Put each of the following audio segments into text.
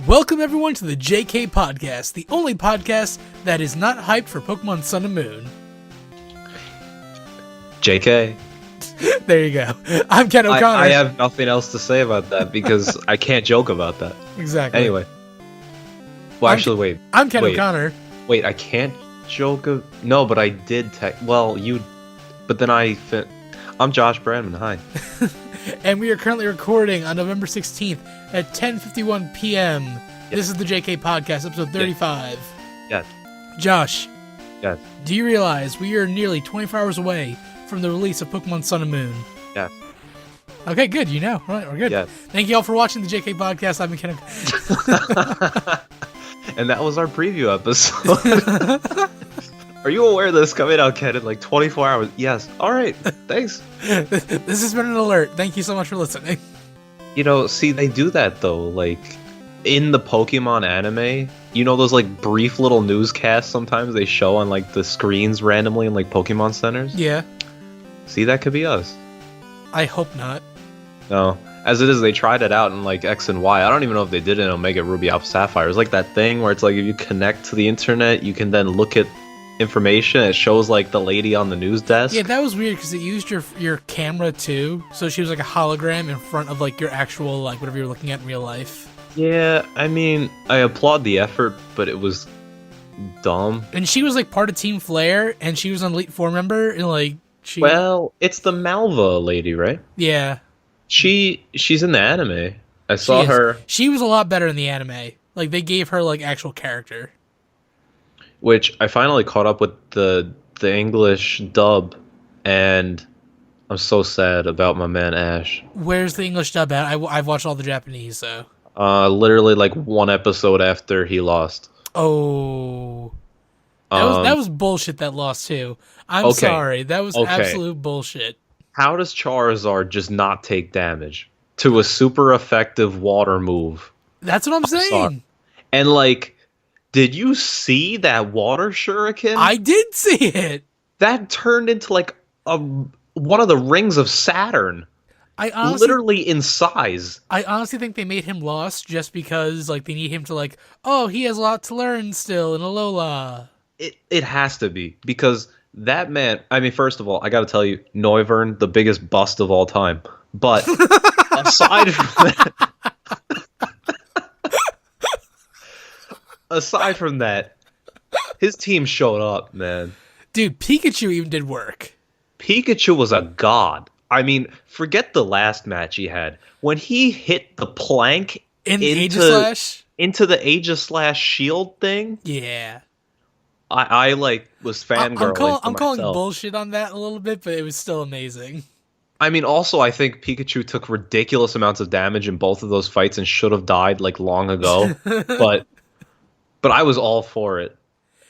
Welcome everyone to the JK Podcast, the only podcast that is not hyped for Pokemon Sun and Moon. JK. There you go. I'm Ken O'Connor. I have nothing else to say about that because I can't joke about that. Exactly. Anyway. Well, wait. I'm Ken O'Connor. Wait, I can't joke No, but I did But then I'm Josh Brandman, hi. And we are currently recording on November 16th at 10:51 p.m. Yes. This is the JK Podcast, episode 35. Yes. Josh. Yes. Do you realize we are nearly 24 hours away from the release of Pokemon Sun and Moon? Yes. Okay, good. You know. All right, we're good. Yes. Thank you all for watching the JK Podcast. I'm Ken O'Connor. And that was our preview episode. Are you aware this coming out, Ken, in like 24 hours? Yes. All right. Thanks. This has been an alert. Thank you so much for listening. You know, see, they do that, though. Like, in the Pokemon anime, you know those, like, brief little newscasts sometimes they show on, like, the screens randomly in, like, Pokemon centers? Yeah. See, that could be us. I hope not. No. As it is, they tried it out in, like, X and Y. I don't even know if they did it in Omega Ruby Alpha Sapphire. It's like that thing where it's like if you connect to the internet, you can then look at information. It shows like the lady on the news desk. Yeah, that was weird because it used your camera too, so she was like a hologram in front of like your actual like whatever you're looking at in real life. Yeah, I mean, I applaud the effort, but it was dumb. And she was like part of Team Flare, and she was an Elite Four member, and like she. Well, it's the Malva lady, right? Yeah. She's in the anime. I saw her. She was a lot better in the anime. Like they gave her like actual character. Which I finally caught up with the English dub, and I'm so sad about my man Ash. Where's the English dub at? I've watched all the Japanese, so. Literally like one episode after he lost. Oh. That was bullshit, that loss too. I'm sorry. That was absolute bullshit. How does Charizard just not take damage to a super effective water move? That's what I'm saying. Sorry. And like, did you see that water shuriken? I did see it. That turned into like one of the rings of Saturn. Literally in size. I honestly think they made him lost just because like they need him to like, oh, he has a lot to learn still in Alola. It has to be, because that man, I mean, first of all, I gotta tell you, Noivern, the biggest bust of all time. But aside from that, his team showed up, man. Dude, Pikachu even did work. Pikachu was a god. I mean, forget the last match he had. When he hit the plank into the Aegislash shield thing. Yeah. I like was fangirling. I'm calling bullshit on that a little bit, but it was still amazing. I mean, also, I think Pikachu took ridiculous amounts of damage in both of those fights and should have died like long ago. but I was all for it.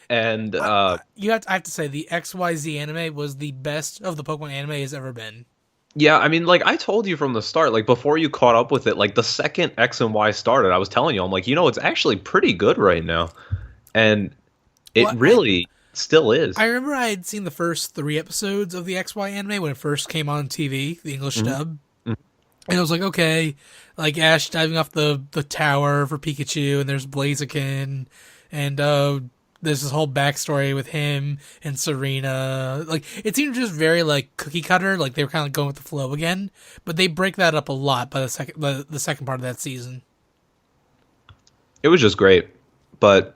And I have to say, the XYZ anime was the best of the Pokemon anime has ever been. Yeah, I mean, like, I told you from the start, like, before you caught up with it, like, the second X and Y started, I was telling you, I'm like, it's actually pretty good right now. And it really still is. I remember I had seen the first 3 episodes of the XY anime when it first came on TV, the English dub. Mm-hmm. And I was like, okay, like Ash diving off the tower for Pikachu, and there's Blaziken, and there's this whole backstory with him and Serena. Like, it seemed just very, like, cookie cutter, like they were kind of going with the flow again. But they break that up a lot by the second part of that season. It was just great. But,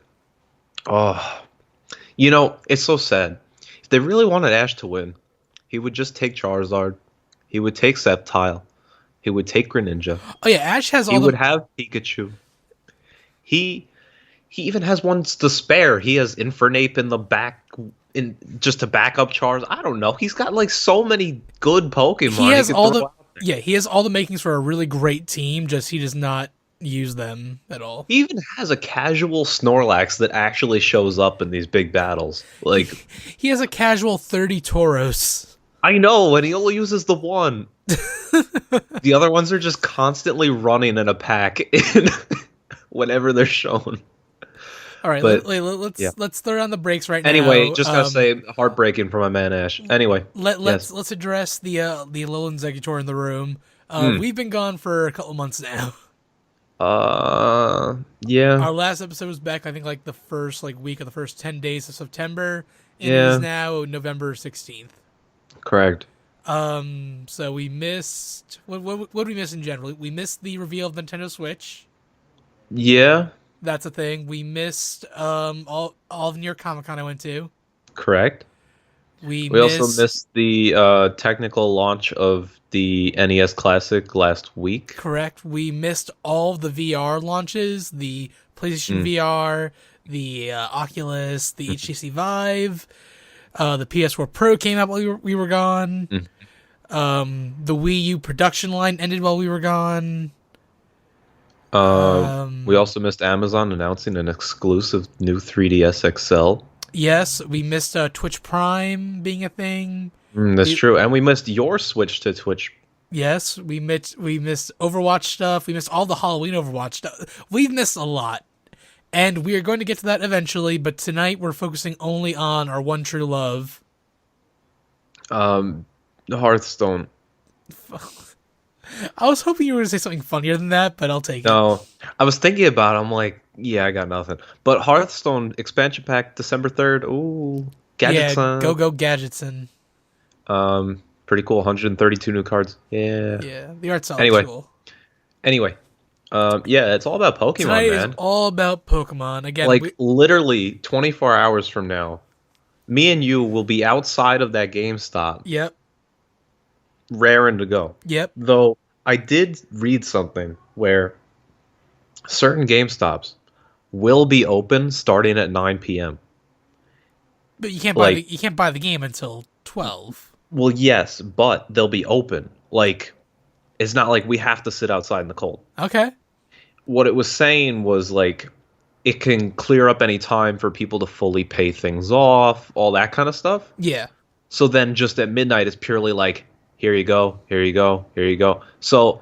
it's so sad. If they really wanted Ash to win, he would just take Charizard. He would take Sceptile. He would take Greninja. Oh, yeah, Ash has all He would have Pikachu. He even has ones to spare. He has Infernape in the back, just to back up Charizard. I don't know. He's got like so many good Pokemon. He has he has all the makings for a really great team. Just he does not use them at all. He even has a casual Snorlax that actually shows up in these big battles. Like he has a casual 30 Tauros. I know, and he only uses the one. The other ones are just constantly running in a pack whenever they're shown. All right, let's throw down the brakes right now. Anyway, just gotta say, heartbreaking for my man Ash. Anyway, let's address the Alolan Exeggutor in the room. We've been gone for a couple months now. Yeah, Our last episode was back, I think, like the first week of the first 10 days of September, and it is yeah, now November 16th. correct. So we missed what did we miss in general? We missed the reveal of Nintendo Switch. Yeah, That's a thing. We missed all of New York Comic Con I went to. correct. We We also missed missed the technical launch of the NES Classic last week. correct. We missed all of the VR launches, the PlayStation Mm. VR, the Oculus, the HTC Vive. The PS4 Pro came out while we were gone. Mm. The Wii U production line ended while we were gone. We also missed Amazon announcing an exclusive new 3DS XL. Yes, we missed Twitch Prime being a thing. That's true, and we missed your switch to Twitch. Yes, we missed Overwatch stuff. We missed all the Halloween Overwatch stuff. We've missed a lot. And we are going to get to that eventually, but tonight we're focusing only on our one true love. Hearthstone. I was hoping you were going to say something funnier than that, but I'll take it. No, I was thinking about it. I'm like, yeah, I got nothing. But Hearthstone expansion pack December 3rd. Ooh, gadgets. Yeah, go Gadgetson. Pretty cool. 132 new cards. Yeah. Yeah, the art's all Anyway. cool. Anyway, yeah, it's all about Pokemon, Tonight man. is all about Pokemon. Again, Like literally 24 hours from now, me and you will be outside of that GameStop, Yep. raring to go. Yep. Though I did read something where certain GameStops will be open starting at 9 p.m. But you can't buy the game until 12. Well, yes, but they'll be open. Like, it's not like we have to sit outside in the cold. Okay. What it was saying was like it can clear up any time for people to fully pay things off, all that kind of stuff. Yeah. So then just at midnight it's purely like, here you go, here you go, here you go. So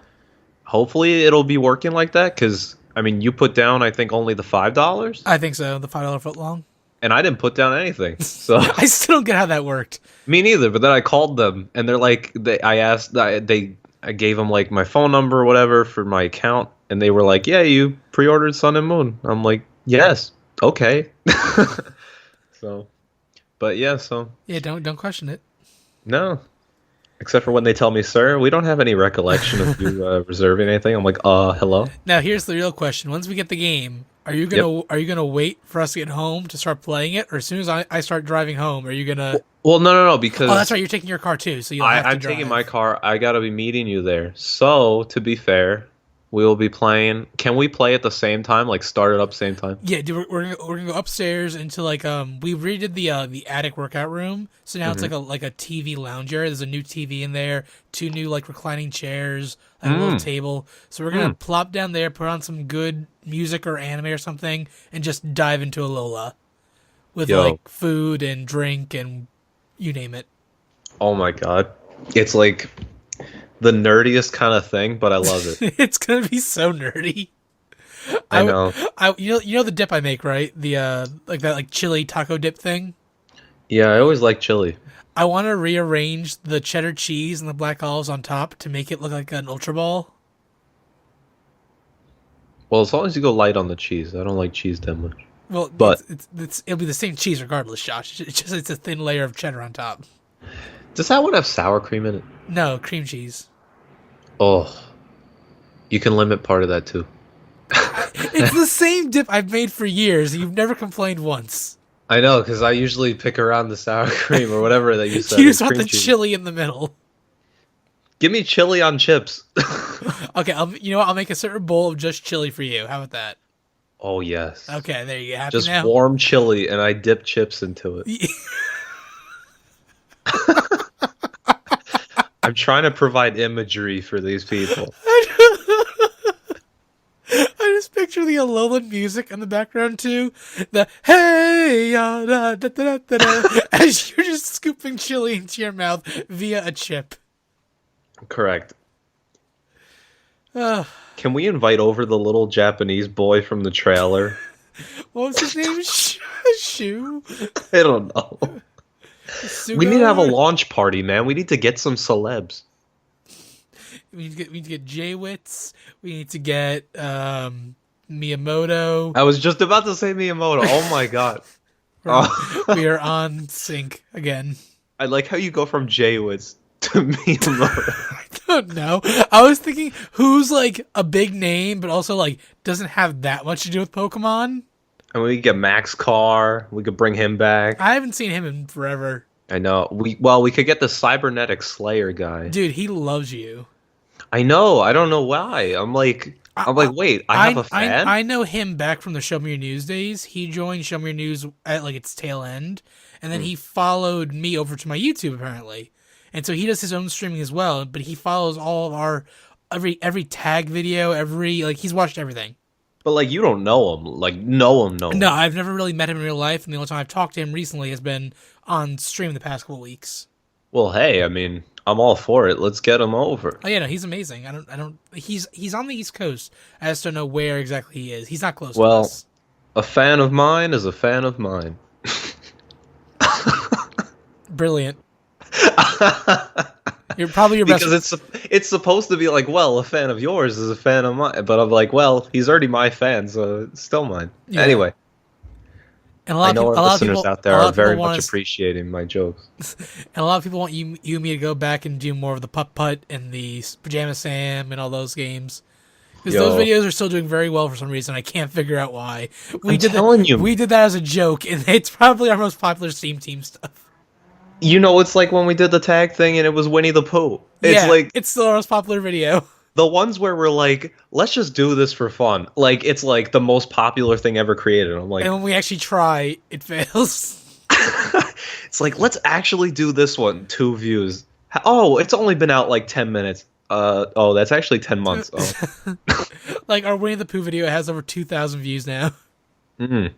hopefully it'll be working like that, because I mean you put down I think only the $5, I think so. The $5 foot long. and I didn't put down anything. So I still don't get how that worked. me neither. But then I called them and they're like, I gave them like my phone number or whatever for my account, and they were like, yeah, you pre-ordered Sun and Moon. I'm like, yes, okay. So, but yeah, so Yeah, don't question it. no, except for when they tell me, sir, we don't have any recollection of you reserving anything. I'm like, hello. Now here's the real question: once we get the game, are you gonna wait for us to get home to start playing it, or as soon as I start driving home, are you gonna? Well, no, because Oh, that's right. You're taking your car too, so you'll have to I'm drive. taking my car. I gotta be meeting you there. So to be fair, we will be playing. Can we play at the same time? Like start it up same time? Yeah, dude, we're gonna go upstairs into we redid the attic workout room, so now it's like a TV lounge area. There's a new TV in there, 2 new like reclining chairs, like a little table. So we're gonna plop down there, put on some good music or anime or something, and just dive into Alola with like food and drink and you name it. Oh my god, it's like the nerdiest kind of thing, but I love it. It's gonna be so nerdy. I know. You know the dip I make, right? The like that chili taco dip thing. Yeah, I always like chili. I want to rearrange the cheddar cheese and the black olives on top to make it look like an Ultra Ball. Well, as long as you go light on the cheese, I don't like cheese that much. Well, But it'll be the same cheese regardless, Josh. It's a thin layer of cheddar on top. does that one have sour cream in it? No, cream cheese. Oh, you can limit part of that too. It's the same dip I've made for years. You've never complained once. I know, because I usually pick around the sour cream or whatever that you said. You just want cream the cheese. chili in the middle. Give me chili on chips. Okay, I'll make a certain bowl of just chili for you. How about that? Oh yes. Okay, there you go. Happy Just now? warm chili, and I dip chips into it. I'm trying to provide imagery for these people. I just picture the Alolan music in the background too. The hey ya da da da da da as you're just scooping chili into your mouth via a chip. Correct. Ugh. Can we invite over the little Japanese boy from the trailer? What was his name? Shu? I don't know. We need to have a Sugar? launch party, man. We need to get some celebs. We need to get Jaywitz. We need to get Miyamoto. I was just about to say Miyamoto. Oh my god. We are on sync again. I like how you go from Jaywitz to Miyamoto. I don't know. I was thinking who's like a big name, but also like doesn't have that much to do with Pokemon. And we could get Max Carr. We could bring him back. I haven't seen him in forever. I know. We could get the cybernetic Slayer guy. Dude, he loves you. I know. I don't know why. I'm like, wait. I have a fan. I know him back from the Show Me Your News days. He joined Show Me Your News at like its tail end, and then he followed me over to my YouTube apparently, and so he does his own streaming as well. But he follows all of our every tag video, he's watched everything. But like, you don't know him. Like, know him. No, I've never really met him in real life, and the only time I've talked to him recently has been on stream the past couple weeks. Well, hey, I mean, I'm all for it. Let's get him over. Oh yeah, no, he's amazing. He's on the East Coast. I just don't know where exactly he is. He's not close to us. A fan of mine is a fan of mine. Brilliant. You're probably your best. Because it's supposed to be like, well, a fan of yours is a fan of mine. But I'm like, well, he's already my fan, so it's still mine. Yeah. Anyway. And I know our listeners out there are very much appreciating my jokes. And a lot of people want you and me to go back and do more of the Putt-Putt and the Pajama Sam and all those games. Because those videos are still doing very well for some reason. I can't figure out why. We did that as a joke, and it's probably our most popular Steam Team stuff. You know, it's like when we did the tag thing and it was Winnie the Pooh. It's still our most popular video. The ones where we're like, let's just do this for fun. Like, it's like the most popular thing ever created. I'm like, and when we actually try, it fails. It's like, let's actually do this one. 2 views. Oh, it's only been out like 10 minutes. That's actually 10 months. Oh. Like, our Winnie the Pooh video has over 2,000 views now. Mm-hmm.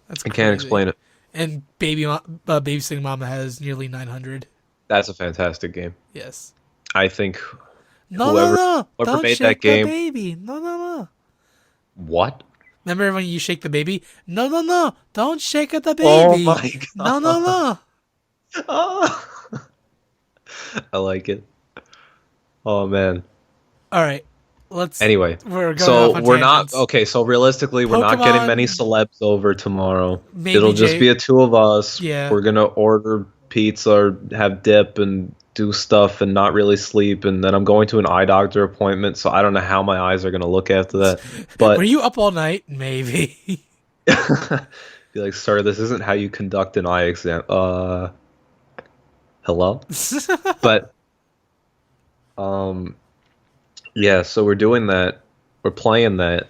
That's crazy. I can't explain it. And Babysitting Mama has nearly 900. That's a fantastic game. Yes. I think whoever made that game. The baby. No. What? Remember when you shake the baby? No. Don't shake the baby. Oh my god. No. Oh. I like it. Oh man. All right. Anyway, we're not okay. So realistically, we're not getting many celebs over tomorrow. Maybe It'll just be the 2 of us. Yeah. We're gonna order pizza or have dip and do stuff and not really sleep, and then I'm going to an eye doctor appointment, so I don't know how my eyes are gonna look after that. But were you up all night? Maybe. Be like, sir, this isn't how you conduct an eye exam. Hello? But yeah, so we're doing that. We're playing that.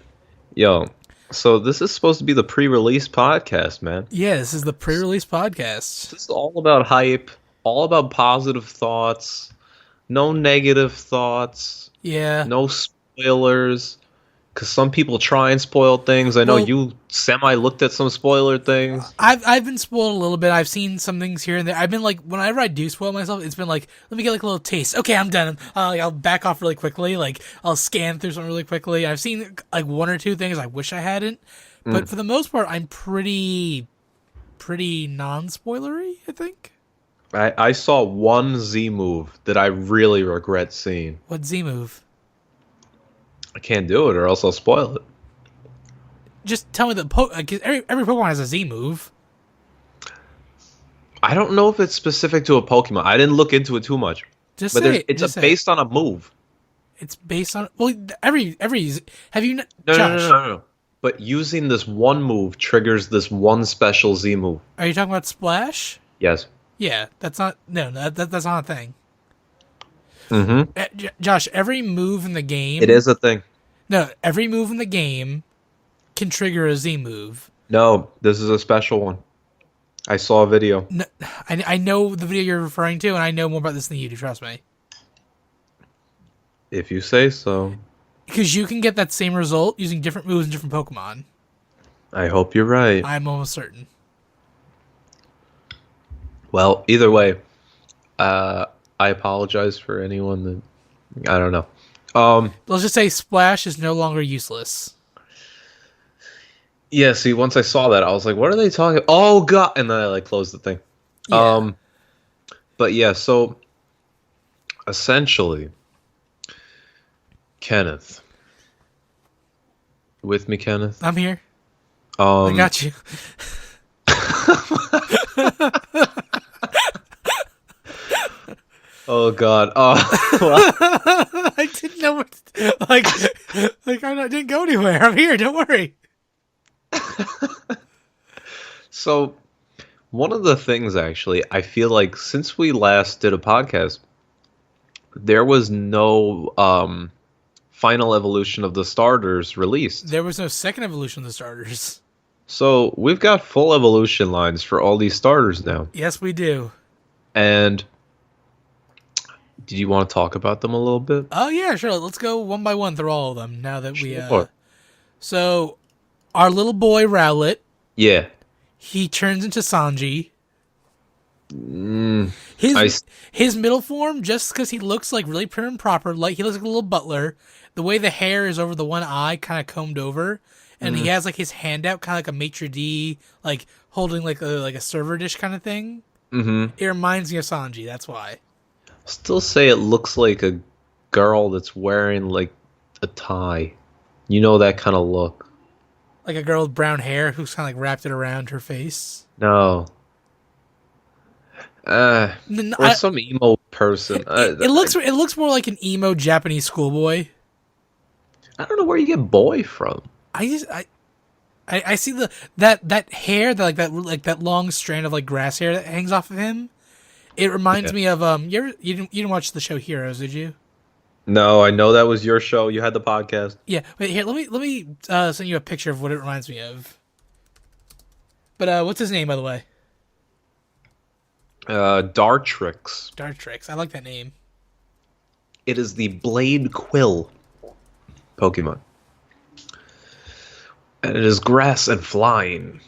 Yo, so this is supposed to be the pre-release podcast, man. Yeah, this is the pre-release podcast. This is all about hype, all about positive thoughts, no negative thoughts. Yeah. No spoilers. Because some people try and spoil things. I know you semi-looked at some spoiler things. I've been spoiled a little bit. I've seen some things here and there. I've been like, whenever I do spoil myself, it's been like, let me get like a little taste. Okay, I'm done. I'll back off really quickly. Like, I'll scan through something really quickly. I've seen like 1 or 2 things I wish I hadn't. But for the most part, I'm pretty non-spoilery, I think. I saw one Z move that I really regret seeing. What Z move? I can't do it or else I'll spoil it. Just tell me every Pokemon has a Z move. I don't know if it's specific to a Pokemon. I didn't look into it too much. It's based on a move. It's based on every have you No. But using this one move triggers this one special Z move. Are you talking about Splash? Yes. Yeah, that's not that's not a thing. Mm-hmm. Josh, every move in the game... It is a thing. No, every move in the game can trigger a Z move. No, this is a special one. I saw a video. No, I know the video you're referring to, and I know more about this than you do, trust me. If you say so. Because you can get that same result using different moves and different Pokemon. I hope you're right. I'm almost certain. Well, either way, I apologize for anyone that... I don't know. Let's just say Splash is no longer useless. Yeah, see, once I saw that, I was like, what are they talking... Oh, God! And then I, closed the thing. Yeah. But yeah, so... essentially, Kenneth. With me, Kenneth? I'm here. I Um, got you. oh God. Oh, I didn't know what I didn't go anywhere. I'm here. Don't worry. so one of the things actually, I feel like since we last did a podcast, there was no final evolution of the starters released. There was no second evolution of the starters. So we've got full evolution lines for all these starters now. Yes, we do. And did you want to talk about them a little bit? Oh yeah, sure. Let's go one by one through all of them. Now that we Sure. so our little boy Rowlet, Yeah. he turns into Sanji. Mm, His I s- his middle form, just because he looks like really prim and proper, like he looks like a little butler. The way the hair is over the one eye, kind of combed over, and he has like his hand out, kind of like a maitre d, like holding like a server dish kind of thing. mhm. It reminds me of Sanji. That's why. Still say it looks like a girl that's wearing like a tie. You know that kind of look. Like a girl with brown hair who's kind of like wrapped it around her face. No. N- Or I- some emo person. it looks more like an emo Japanese schoolboy. I don't know where you get boy from. I see that hair, that long strand of like grass hair that hangs off of him. It reminds Yeah. me of you didn't watch the show Heroes, did you? No, I know that was your show. You had the podcast. Yeah. Wait, here, let me send you a picture of what it reminds me of. But what's his name, by the way? Dartrix. Dartrix. I like that name. It is the Blade Quill Pokemon. And it is grass and flying.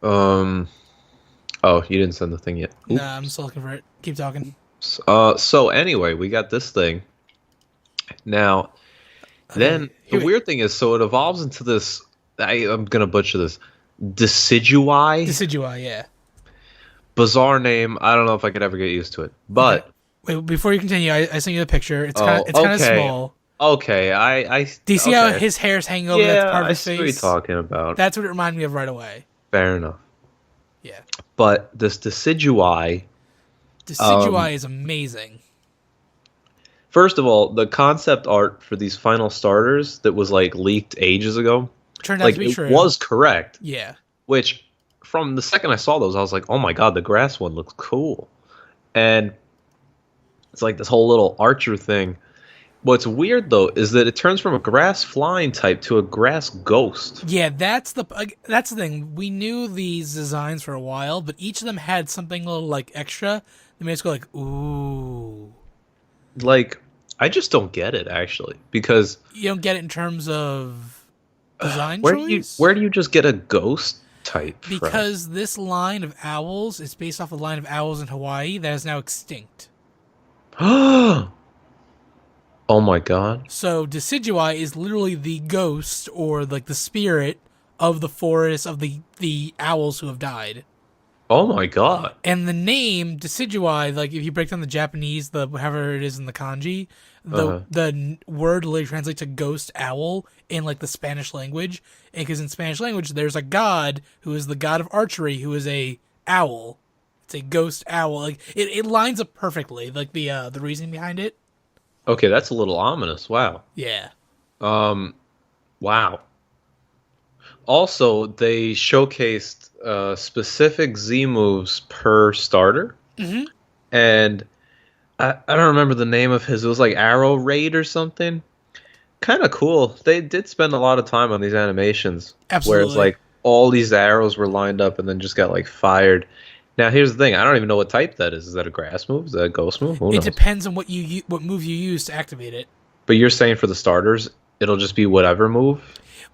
Oh, you didn't send the thing yet. Oop. Nah, I'm still looking for it. Keep talking. So anyway, we got this thing. Now, then here the we- weird thing is, so it evolves into this. I'm gonna butcher this. Decidueye. Decidueye, yeah. Bizarre name. I don't know if I could ever get used to it. But Wait, before you continue, I sent you the picture. It's Oh, kind of okay. small. okay, I Do you see how okay. his hair's hanging over Yeah, that part of I his see what you're face? talking about. That's what it reminded me of right away. Fair enough. Yeah. But this Decidueye. Decidueye is amazing. First of all, the concept art for these final starters that was like leaked ages ago, Turned out like to be it true. was correct. Yeah. Which, from the second I saw those, I was like, oh my god, the grass one looks cool. And it's like this whole little archer thing. What's weird though is that it turns from a grass flying type to a grass ghost. Yeah, that's the thing. We knew these designs for a while, but each of them had something a little like extra that made us go like, ooh. Like, I just don't get it actually, because You don't get it in terms of design where choice? do you just get a ghost type from? Because this line of owls is based off a line of owls in Hawaii that is now extinct. Oh my god. So Decidueye is literally the ghost or like the spirit of the forest of the owls who have died. Oh my god. And the name Decidueye, like if you break down the Japanese, the however it is in the kanji, the word literally translates to ghost owl in like the Spanish language. And because in Spanish language, there's a god who is the god of archery, who is a owl. It's a ghost owl. Like it lines up perfectly. Like the reasoning behind it. Okay, that's a little ominous. Wow. Yeah. Wow. Also, they showcased specific Z moves per starter. Mm-hmm. And I don't remember the name of his. It was like Arrow Raid or something. Kind of cool. They did spend a lot of time on these animations. Absolutely. Where it's like all these arrows were lined up and then just got like fired. Now, here's the thing. I don't even know what type that is. Is that a grass move? Is that a ghost move? Who It knows? depends on what move you use to activate it. But you're saying for the starters, it'll just be whatever move?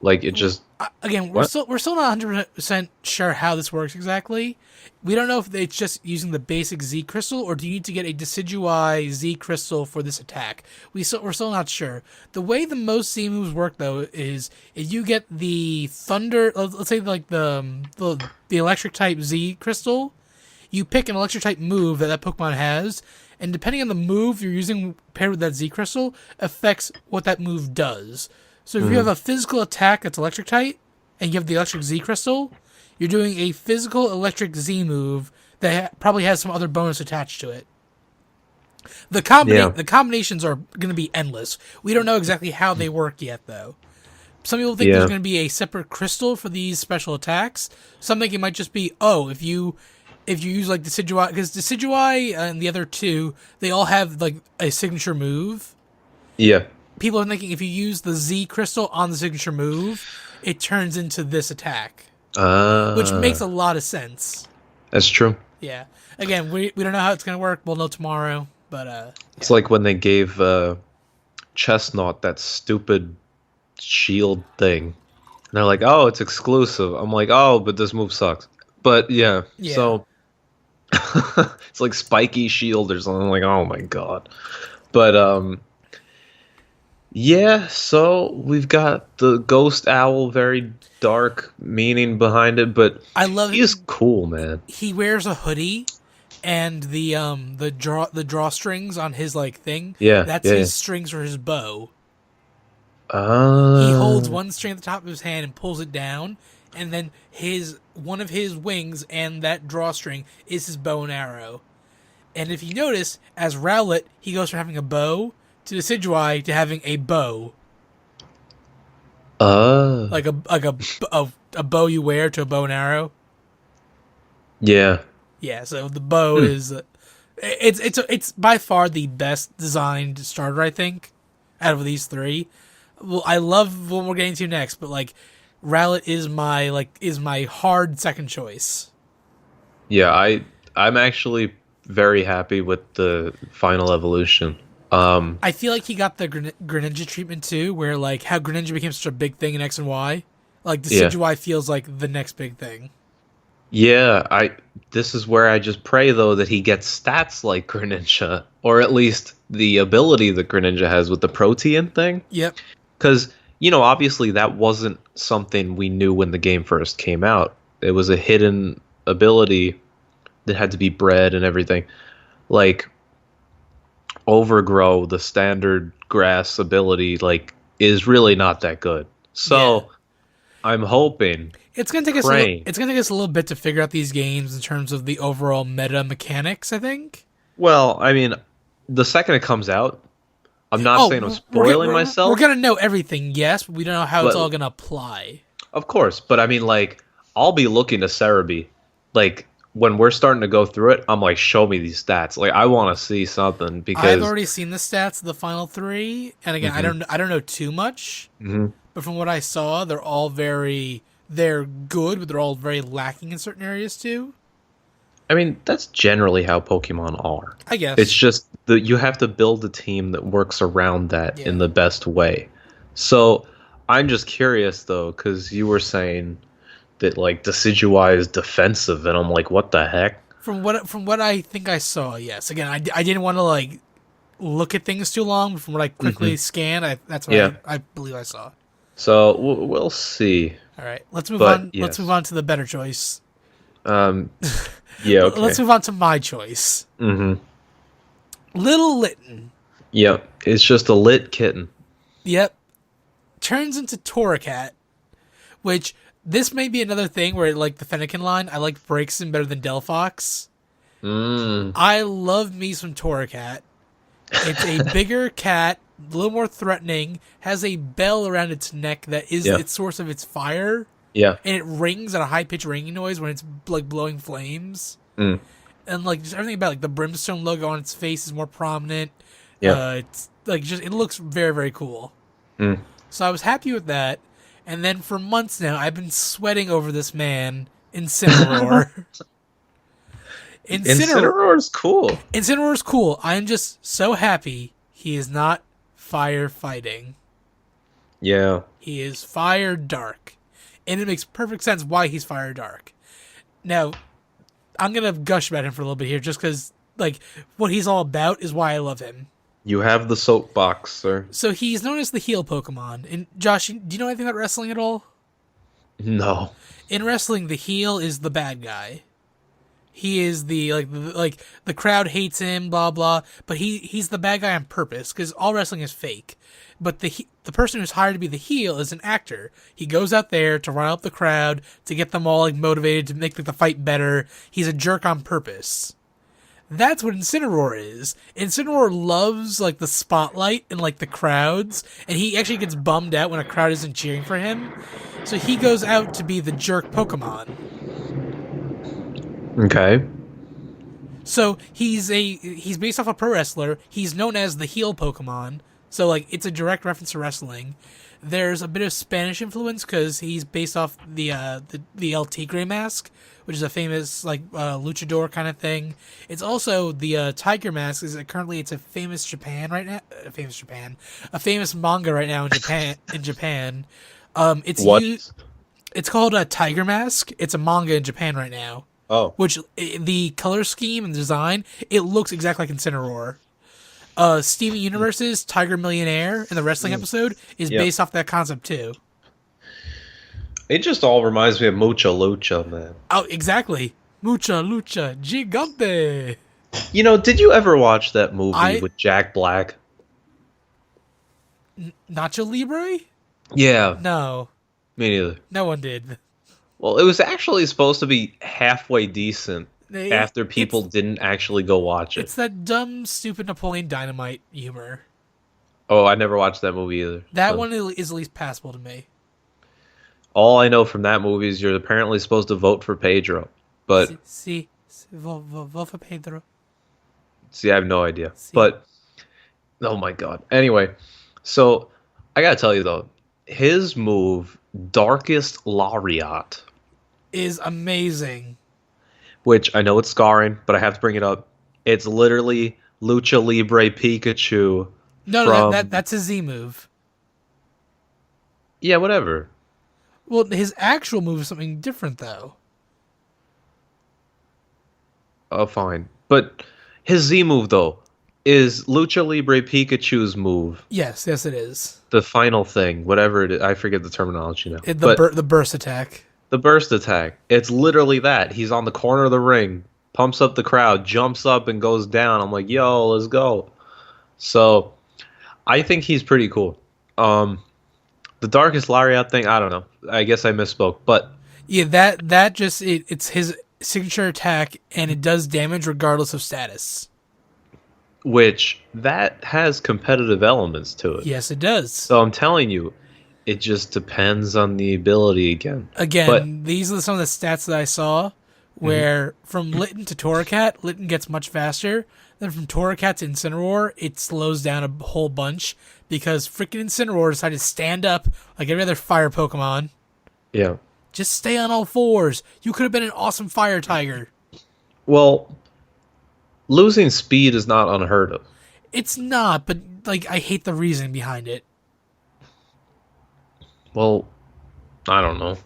Like, it just... Again, What? we're still not 100% sure how this works exactly. We don't know if it's just using the basic Z crystal or do you need to get a Decidueye Z crystal for this attack. We're still not sure. The way the most Z moves work though is if you get the thunder, let's say like the electric type Z crystal, you pick an electric type move that Pokemon has, and depending on the move you're using paired with that Z Crystal, affects what that move does. So if you have a physical attack that's electric type, and you have the electric Z Crystal, you're doing a physical electric Z move that probably has some other bonus attached to it. The combinations are going to be endless. We don't know exactly how they work yet, though. Some people think there's going to be a separate crystal for these special attacks. Some think it might just be, if you use like Decidueye, because Decidueye and the other two, they all have like a signature move. Yeah. People are thinking if you use the Z crystal on the signature move, it turns into this attack. Which makes a lot of sense. That's true. Yeah. Again, we don't know how it's going to work. We'll know tomorrow. But it's like when they gave Chestnut that stupid shield thing. And they're like, oh, it's exclusive. I'm like, oh, but this move sucks. But yeah. So it's like spiky shield or something. I'm like, oh my god. But yeah, so we've got the ghost owl, very dark meaning behind it, but I love he is cool, man. He wears a hoodie, and the drawstrings on his like thing. Yeah, that's his strings for his bow. He Oh. holds one string at the top of his hand and pulls it down, and then one of his wings and that drawstring is his bow and arrow. And if you notice, as Rowlet, he goes from having a bow to Decidueye to having a bow. Like a bow you wear to a bow and arrow. Yeah. Yeah, so the bow is it's by far the best designed starter, I think, out of these three. Well, I love what we're getting to next, but like Rowlet is my hard second choice. Yeah, I'm actually very happy with the final evolution. I feel like he got the Greninja treatment too, where like how Greninja became such a big thing in X and Y. Like Decidueye feels like the next big thing. Yeah, this is where I just pray though that he gets stats like Greninja, or at least the ability that Greninja has with the protein thing. Yep. Because, obviously that wasn't something we knew when the game first came out. It was a hidden ability that had to be bred and everything. Like, Overgrow, the standard grass ability, like, is really not that good. So, I'm hoping... It's gonna take us a little bit to figure out these games in terms of the overall meta mechanics, I think. Well, I mean, the second it comes out, I'm not saying I'm spoiling myself. We're gonna know everything, yes, but we don't know how it's all gonna apply. Of course, but I mean, like, I'll be looking to Cerebi. Like, when we're starting to go through it, I'm like, show me these stats. Like, I want to see something because I've already seen the stats of the final three, and again, I don't know too much, but from what I saw, they're good, but they're all very lacking in certain areas too. I mean, that's generally how Pokemon are. I guess. It's just that you have to build a team that works around that in the best way. So, I'm just curious, though, because you were saying that, like, Decidueye is defensive, and I'm like, what the heck? From what I think I saw, yes. Again, I didn't want to, like, look at things too long, but from what I quickly scanned, that's what I believe I saw. So, we'll see. All right, let's move on. Yes. Let's move on to the better choice. Yeah, okay. Let's move on to my choice. Little Litten. Yep, it's just a lit kitten. Yep. Turns into Torracat, which this may be another thing where, like the Fennekin line, I like Braixen better than Delphox. I love me some Torracat. It's a bigger cat, a little more threatening, has a bell around its neck that is its source of its fire. Yeah. And it rings at a high-pitched ringing noise when it's, like, blowing flames. And, like, just everything about, like, the brimstone logo on its face is more prominent. Yeah. It's, like, just, it looks very, very cool. So I was happy with that. And then for months now, I've been sweating over this man, Incineroar. Incineroar's cool. Incineroar's cool. I'm just so happy he is not firefighting. Yeah. He is fire dark. And it makes perfect sense why he's fire dark. Now, I'm going to gush about him for a little bit here just because, like, what he's all about is why I love him. You have the soapbox, sir. So he's known as the heal Pokemon. And Josh, do you know anything about wrestling at all? No. In wrestling, the heel is the bad guy. He is the crowd hates him, blah blah. But he's the bad guy on purpose because all wrestling is fake. But the person who's hired to be the heel is an actor. He goes out there to rile up the crowd, to get them all like motivated, to make like, the fight better. He's a jerk on purpose. That's what Incineroar is. Incineroar loves like the spotlight and like the crowds, and he actually gets bummed out when a crowd isn't cheering for him. So he goes out to be the jerk Pokemon. Okay. So he's based off a pro wrestler. He's known as the heel Pokemon. So like it's a direct reference to wrestling. There's a bit of Spanish influence because he's based off the El Tigre mask, which is a famous like luchador kind of thing. It's also the tiger mask. It's a famous Japan right now. A famous manga right now in Japan. What? It's called a Tiger Mask. It's a manga in Japan right now. Oh. Which the color scheme and design, it looks exactly like Incineroar. Steven Universe's Tiger Millionaire in the wrestling episode is based off that concept too. It just all reminds me of Mucha Lucha, man. Oh, exactly. Mucha Lucha Gigante. You know, did you ever watch that movie with Jack Black? Nacho Libre? Yeah. No. Me neither. No one did. Well, it was actually supposed to be halfway decent after people didn't actually go watch it. It's that dumb, stupid Napoleon Dynamite humor. Oh, I never watched that movie either. That one is at least passable to me. All I know from that movie is you're apparently supposed to vote for Pedro. But vote for Pedro. See, I have no idea. But, oh my god. Anyway, so, I gotta tell you though, his move, Darkest Lariat, is amazing. Which, I know it's scarring, but I have to bring it up. It's literally Lucha Libre Pikachu. No, that's a Z move. Yeah, whatever. Well, his actual move is something different, though. Oh, fine. But his Z move, though, is Lucha Libre Pikachu's move. Yes, it is. The final thing, whatever it is. I forget the terminology now. The burst attack. The burst attack. It's literally that. He's on the corner of the ring, pumps up the crowd, jumps up and goes down. I'm like, yo, let's go. So, I think he's pretty cool. The Darkest Lariat thing, I don't know. I guess I misspoke, but yeah, it's his signature attack, and it does damage regardless of status. Which that has competitive elements to it. Yes, it does. So I'm telling you, it just depends on the ability again. These are some of the stats that I saw, where from Litten to Torracat, Litten gets much faster. Then from Torracat to Incineroar, it slows down a whole bunch because freaking Incineroar decided to stand up like every other fire Pokemon. Yeah. Just stay on all fours. You could have been an awesome fire tiger. Well, losing speed is not unheard of. It's not, but like I hate the reasoning behind it. Well, I don't know.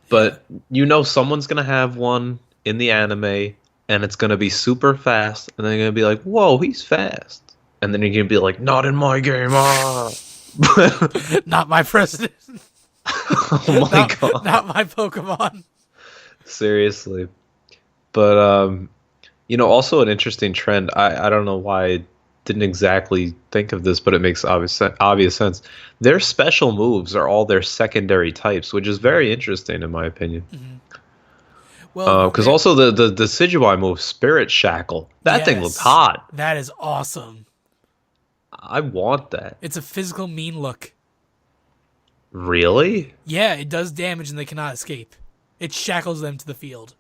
But you know someone's going to have one in the anime, and it's going to be super fast, and they're going to be like, whoa, he's fast. And then you're going to be like, not in my game, Not my president. Oh my god. Not my Pokemon. Seriously. But, also an interesting trend. I don't know why I didn't exactly think of this, but it makes obvious sense. Their special moves are all their secondary types, which is very interesting in my opinion. Mm-hmm. Well, because also the Decidueye move, Spirit Shackle, that thing looks hot. That is awesome. I want that. It's a physical mean look. Really? Yeah, it does damage and they cannot escape. It shackles them to the field.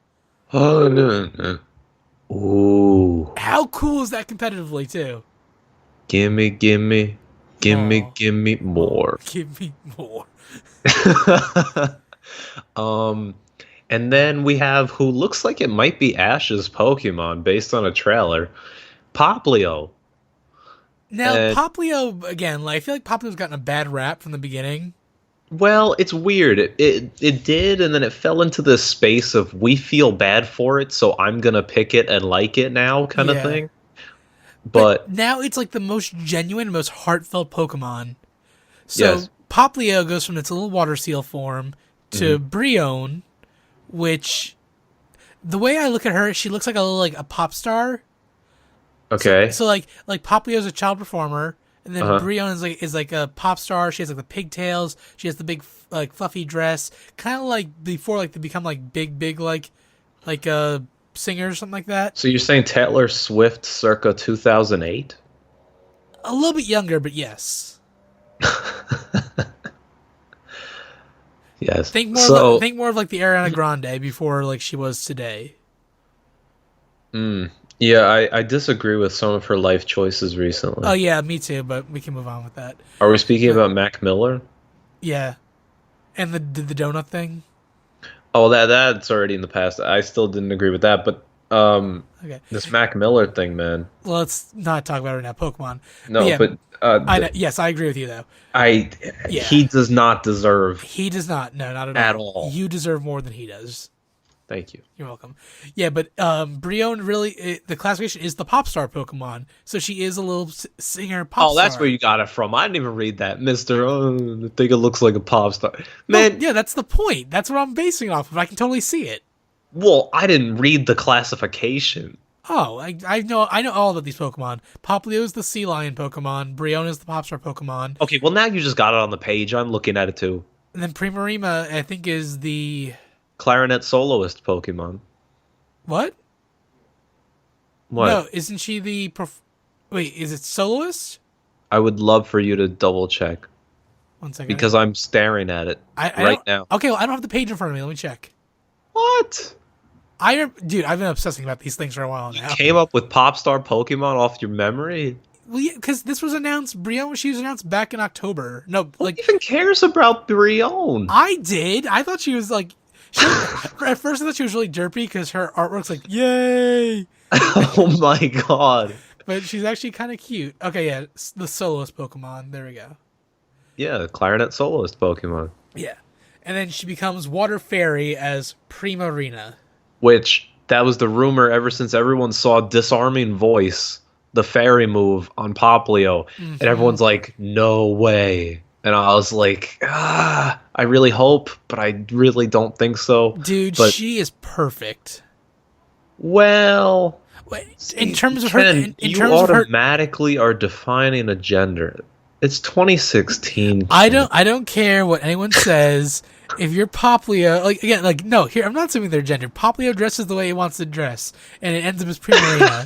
Oh, no. Ooh. How cool is that competitively, too? Gimme more. Give me more. And then we have who looks like it might be Ash's Pokemon based on a trailer, Poplio. Now, Poplio, again, I feel like Poplio's gotten a bad rap from the beginning. Well, it's weird. It did, and then it fell into this space of we feel bad for it, so I'm gonna pick it and like it now kind of thing. But now it's like the most genuine, most heartfelt Pokemon. So Poplio goes from its little water seal form to Brionne, which The way I look at her, she looks like a little, like a pop star. Okay. So like Poplio's a child performer, and then Uh-huh. Brion is like a pop star. She has like the pigtails. She has the big like fluffy dress, kind of like before like they become like big like singers or something like that. So you're saying Taylor Swift circa 2008? A little bit younger, but yes. Yes. Think more of like the Ariana Grande before like she was today. Yeah, I disagree with some of her life choices Oh recently. yeah, me too. But we can move on with that. Are we speaking But about Mac Miller? yeah, and the donut thing. Oh, that's already in the past. I still didn't agree with that, but Okay, this Mac Miller thing, man. well, let's not talk about it right now. Pokemon. But No, yeah, but I know, yes, I agree with you though. I Yeah, he does not deserve he does not. No, not at at all. all. You deserve more than he does. Thank you. You're welcome. Yeah, but Brion the classification is the pop star Pokemon, so she is a little singer pop Oh, that's star. where you got it from. I didn't even read that, Mister. Oh, I think it looks like a pop star, No, man. yeah, that's the point. That's what I'm basing it off of. I can totally see it. Well, I didn't read the classification. Oh, I know all of these Pokemon. Poplio is the sea lion Pokemon. Brion is the pop star Pokemon, Okay, well now you just got it on the page. I'm looking at it too. and then Primarima I think is the Clarinet soloist Pokemon. what? What? No, isn't she the wait? Is it soloist? I would love for you to double check 1 second. because I'm staring at it I right don't. now. Okay, well, I don't have the page in front of me. Let me check. What? Dude, I've been obsessing about these things for a while now. Came up with pop star Pokemon off your memory? Well, yeah, because this was announced. Brion, she was announced back in October. No, Who like even cares about Brion? I did. I thought she was like. At first, I thought she was really derpy because her artwork's like, yay! Oh my god. But she's actually kind of cute. Okay, yeah, the soloist Pokemon. There we go. Yeah, Clarinet soloist Pokemon. Yeah. And then she becomes Water Fairy as Primarina. Which, that was the rumor ever since everyone saw Disarming Voice, the fairy move on Poplio. And everyone's like, no way. And I was like, I really hope, but I really don't think so. Dude, But, she is perfect. well, In terms of her, Ken, in you terms of her, automatically are defining a gender. It's 2016. I don't care what anyone says. If you're Poplio, like again, like no, here I'm not assuming their gender. Poplio dresses the way he wants to dress, and it ends up as Primarina.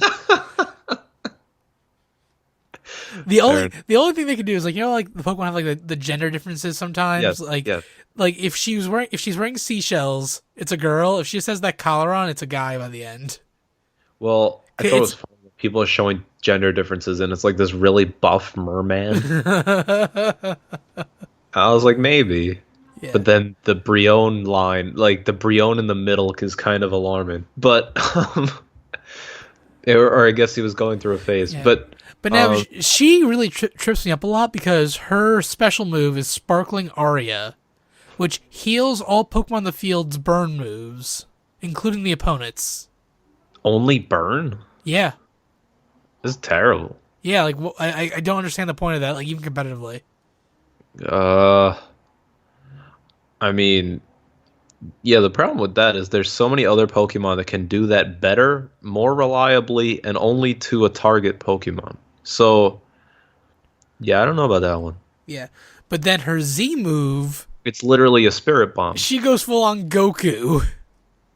The only thing they could do is like like the Pokemon have like the gender differences sometimes. Yes, like yes. like if she's wearing seashells, it's a girl. If she just has that collar on, it's a guy by the end. Well, I thought it was funny. People are showing gender differences, and it's like this really buff merman. I was like, maybe. Yeah. But then the Brion line, like the Brion in the middle, is kind of alarming. But, or I guess he was going through a phase. Yeah. But now she really trips me up a lot because her special move is Sparkling Aria, which heals all Pokemon in the field's burn moves, including the opponent's. only burn? Yeah. This is terrible. Yeah, like I don't understand the point of that, like even competitively. I mean, yeah, the problem with that is there's so many other Pokemon that can do that better, more reliably, and only to a target Pokemon. So, yeah, I don't know about that one. Yeah. But then her Z move, It's literally a Spirit Bomb, she goes full on Goku.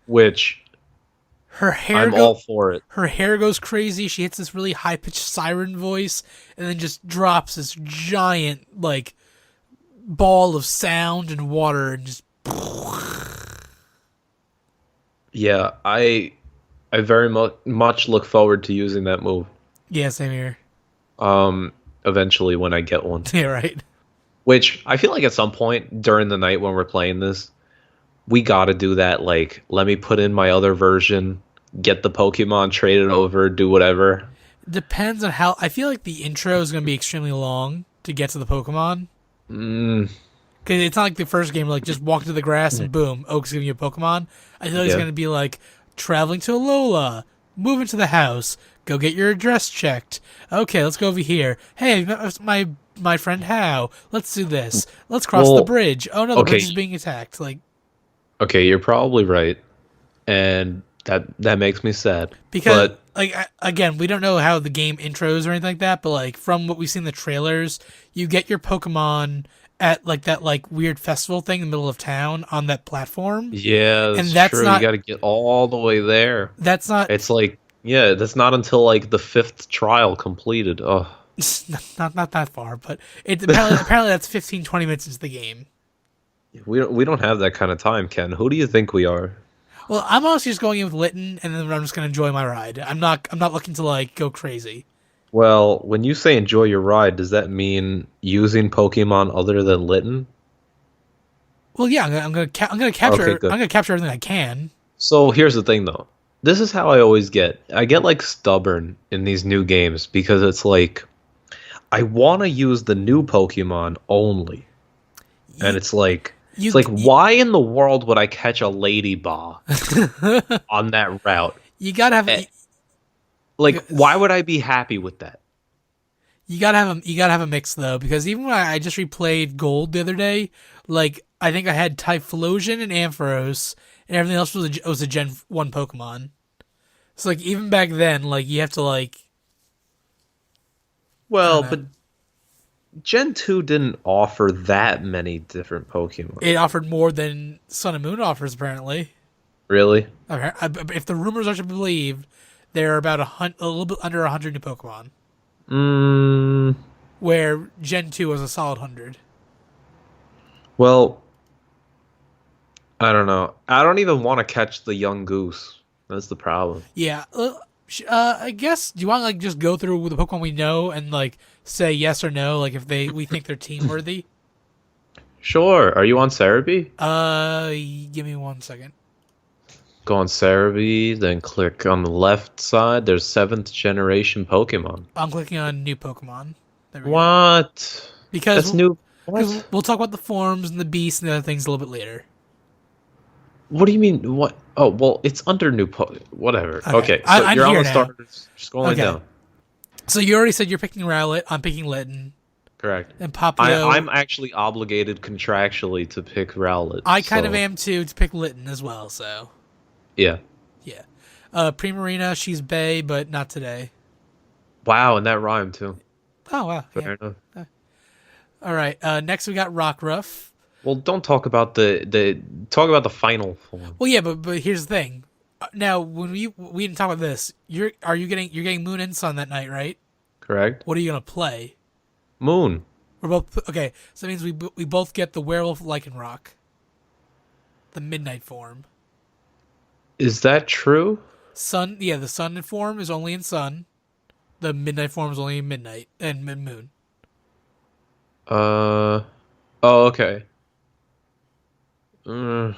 which Her hair I'm all for it. Her hair goes crazy. She hits this really high pitched siren voice and then just drops this giant like ball of sound and water and just Yeah, I very much look forward to using that move. yeah, same here. Eventually when I get one. Yeah, right. Which I feel like at some point during the night when we're playing this, we gotta do that. Like, let me put in my other version, get the Pokemon, trade it over, do whatever. Depends on how. I feel like the intro is going to be extremely long to get to the Pokemon. Because it's not like the first game, like just walk to the grass and boom, Oak's giving you a Pokemon. I feel like it's going to be like traveling to Alola, move into the house, go get your address checked. Okay, let's go over here. Hey, my friend How. Let's do this. Let's cross the bridge. Oh no, the bridge is being attacked. Like, okay, you're probably right. And That makes me sad. Because But like again, we don't know how the game intros or anything like that, but like from what we've seen in the trailers, you get your Pokemon at like that like weird festival thing in the middle of town on that platform, yeah, and that's true. You got to get all the way there. that's not It's like, yeah, that's not until like the fifth trial completed. Oh, not that far, but it apparently that's 15, 20 minutes into the game. we don't have that kind of time, Ken. Who do you think we are? Well, I'm honestly just going in with Litten, and then I'm just gonna enjoy my ride. I'm not looking to like go crazy. Well, when you say enjoy your ride, does that mean using Pokemon other than Litten? Well, yeah, I'm gonna capture Okay, good. I'm gonna capture everything I can. So here's the thing, though. This is how I always get. I get like stubborn in these new games because it's like I want to use the new Pokemon only, and You it's you like why in the world would I catch a Ladybah on that route? you gotta have Eh, Like, why would I be happy with that? you gotta have a mix though, because even when I just replayed Gold the other day, like I think I had Typhlosion and Ampharos, and everything else was a Gen 1 Pokemon. So like even back then, like you have to like I don't Well, know. but Gen 2 didn't offer that many different Pokemon. It offered more than Sun and Moon offers apparently. Really? If the rumors are to be believed, there are about a little bit under 100 new Pokemon, Mm, where Gen 2 was a solid 100. well, I don't know. I don't even want to catch the young goose. That's the problem. Yeah. I guess. Do you want to like just go through the Pokemon we know and like say yes or no, like if we think they're team worthy? Sure. Are you on Cerebi? Give me 1 second. Go on Cerebi, then click on the left side. There's seventh generation Pokemon. I'm clicking on new Pokemon. There we go. What? Because That's new. because What? we'll talk about the forms and the beasts and the other things a little bit later. What do you mean? What? Oh, well, it's under new Whatever. Okay, Okay, so I'm you're on here the now. starters. Scrolling Okay. down. So you already said you're picking Rowlet. I'm picking Litten Correct. and Popplio. I'm actually obligated contractually to pick Rowlet. I kind of So am too to pick Litten as well. So yeah. yeah. Primarina, she's Bay, but not today. Wow, and that rhymed too. Oh wow. Yeah. Fair enough. All right. Next we got Rockruff. Well, don't talk about the talk about the final form. Well, yeah, but here's the thing. Now, when we didn't talk about this, you're getting Moon and Sun that night, right? Correct. What are you gonna play? Moon. We're both okay. So that means we both get the Werewolf Lycanroc, the Midnight form. Is that true? Sun, yeah, the Sun form is only in Sun. The Midnight form is only in Midnight and Moon. Oh, okay. Mm,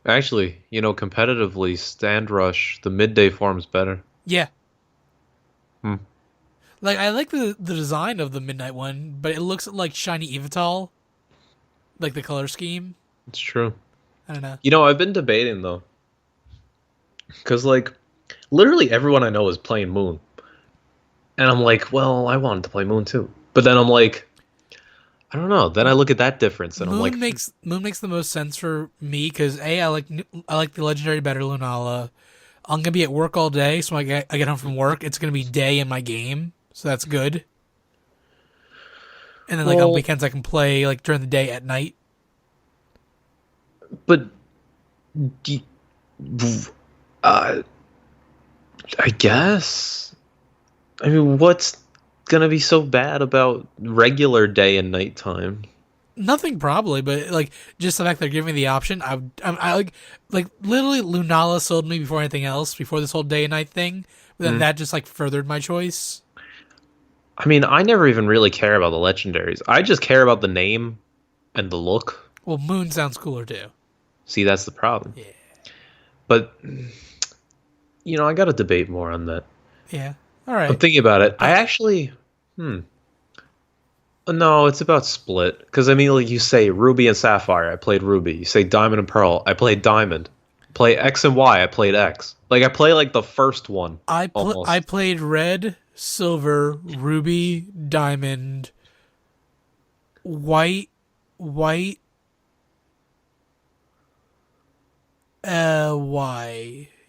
actually, competitively, Stand Rush, the midday form's better. Yeah, Hmm. like I like the design of the Midnight one, but it looks like shiny Evital, like the color scheme. It's true. I don't know. I've been debating though, because like, literally everyone I know is playing Moon, and I'm like, well, I wanted to play Moon too, but then I'm like, I don't know. Then I look at that difference, and I'm like, Moon makes the most sense for me because I like the legendary better Lunala. I'm gonna be at work all day, so I get home from work. It's gonna be day in my game, so that's good. And then like on well, weekends I can play like during the day at night. but, do uh, I guess. I mean, what's gonna be so bad about regular day and nighttime? Nothing probably, but like just the fact they're giving me the option, I like literally Lunala sold me before anything else, before this whole day and night thing. But then that just like furthered my choice. I mean, I never even really care about the legendaries. I just care about the name and the look. Well, Moon sounds cooler too. See, that's the problem. Yeah, But, I got to debate more on that. yeah. All I'm right. thinking about it. I actually, no, it's about split. Because, I mean, like you say, Ruby and Sapphire, I played Ruby. You say Diamond and Pearl, I played Diamond. Play X and Y, I played X. Like, I play, like, the first one, almost. I played Red, Silver, Ruby, Diamond, White, Y.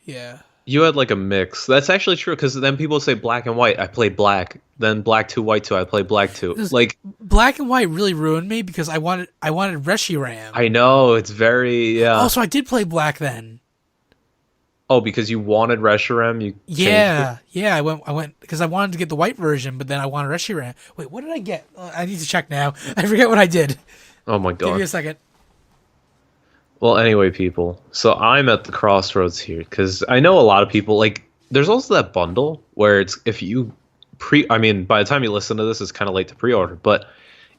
Yeah. You had like a mix. That's actually true because then people say black and white. I play black. Then black 2, white 2. I play black 2. This Like black and white really ruined me because I wanted Reshiram. I know it's very yeah. Also, I did play black then. Oh, because you wanted Reshiram, you changed it. Yeah. I went because I wanted to get the white version, but then I wanted Reshiram. Wait, what did I get? I need to check now. I forget what I did. Oh my Give me god. a second. Well, anyway, people. So I'm at the crossroads here because I know a lot of people like. There's also that bundle where it's if you pre. I mean, by the time you listen to this, it's kind of late to pre-order, but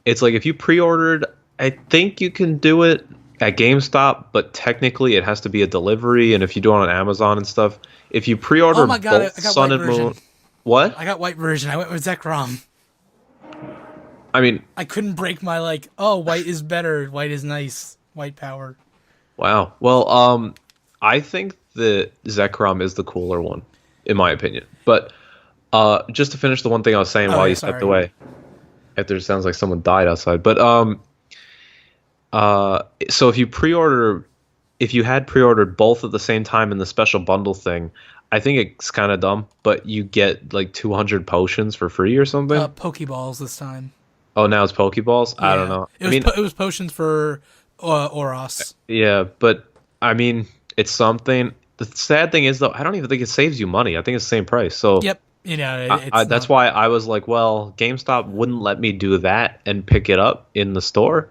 it's like if you pre-ordered, I think you can do it at GameStop, but technically it has to be a delivery, and if you do it on Amazon and stuff, if you pre-order Oh my god, both I got Sun white and version. Moon, what? I got white version. I went with Zekrom. I mean, I couldn't break my like. Oh, white is better. White is nice. White power. wow. Well, I think that Zekrom is the cooler one, in my opinion. But just to finish the one thing I was saying Oh, while yeah, you stepped sorry. away, if there sounds like someone died outside. But so if you had pre-ordered both at the same time in the special bundle thing, I think it's kind of dumb. But you get like 200 potions for free or something. Pokeballs this time. Oh, now it's Pokeballs. I don't Yeah. know. It I was mean, it was potions for Oros. yeah, but I mean, it's something. The sad thing is, though, I don't even think it saves you money. I think it's the same price. So Yep. It's that's not. why I was like, well, GameStop wouldn't let me do that and pick it up in the store.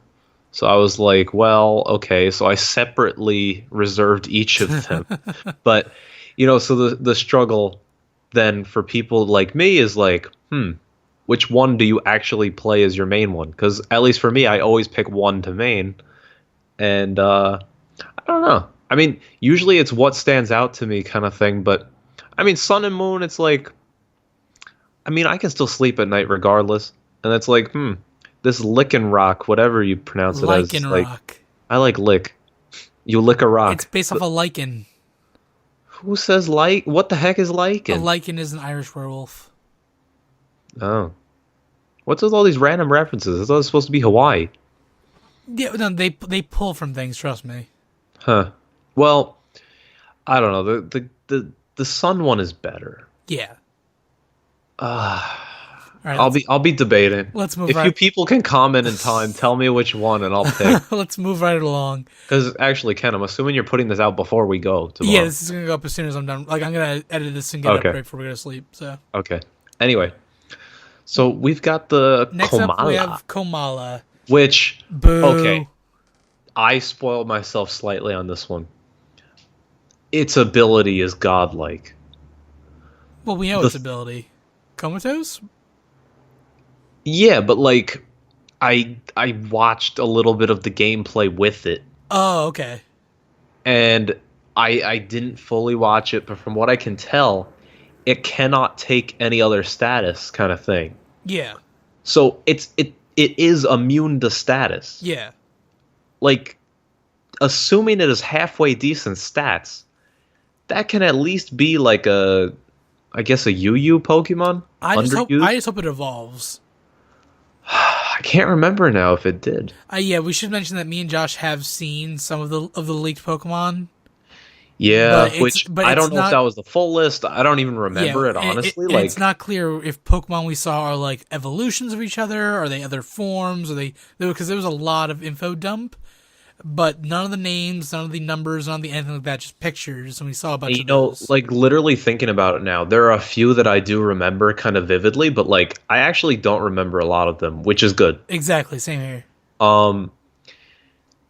So I was like, well, okay. So I separately reserved each of them. But, so the struggle then for people like me is like, which one do you actually play as your main one? Because at least for me, I always pick one to main. And I don't know. I mean, usually it's what stands out to me kind of thing. But I mean, Sun and Moon, it's like, I mean, I can still sleep at night regardless. And it's like, this Lickin' Rock, whatever you pronounce it as, Lichen like, rock. I like lick. You lick a rock. It's based off a lichen. Who says like? What the heck is A lichen? lichen is an Irish werewolf. Oh. What's with all these random references? I thought it was supposed to be Hawaii. Yeah, no, they pull from things. Trust me. Huh. Well, I don't know. The Sun one is better. Yeah. All right. I'll be debating. Let's move If you right. people can comment in time, tell me which one and I'll pick. Let's move right along. Because actually, Ken, I'm assuming you're putting this out before we go tomorrow. Yeah, this is gonna go up as soon as I'm done. Like I'm gonna edit this and get Okay. it up right before we go to sleep. So Okay. Anyway, so we've got the next Komala, up we have Komala. which Boo. okay, I spoiled myself slightly on this one. Its ability is godlike. Well, we know The its ability. Comatose? Yeah, but like I watched a little bit of the gameplay with it, Oh, okay. and I didn't fully watch it, but from what I can tell, it cannot take any other status kind of thing. Yeah. So it is immune to status. Yeah. Like assuming it is halfway decent stats, that can at least be like I guess a Yu Pokemon. I just hope it evolves. I can't remember now if it did. Yeah, we should mention that me and Josh have seen some of the leaked Pokemon. Yeah, but I it's don't know not- if that was the full list. I don't even remember it honestly. and Like it's not clear if Pokemon we saw are like evolutions of each other, are they other forms, are they because there was a lot of info dump, but none of the names, none of the numbers, none of the anything like that, just pictures, and we saw a bunch of those. like literally thinking about it now, there are a few that I do remember kind of vividly, but like I actually don't remember a lot of them, which is good. Exactly, same here.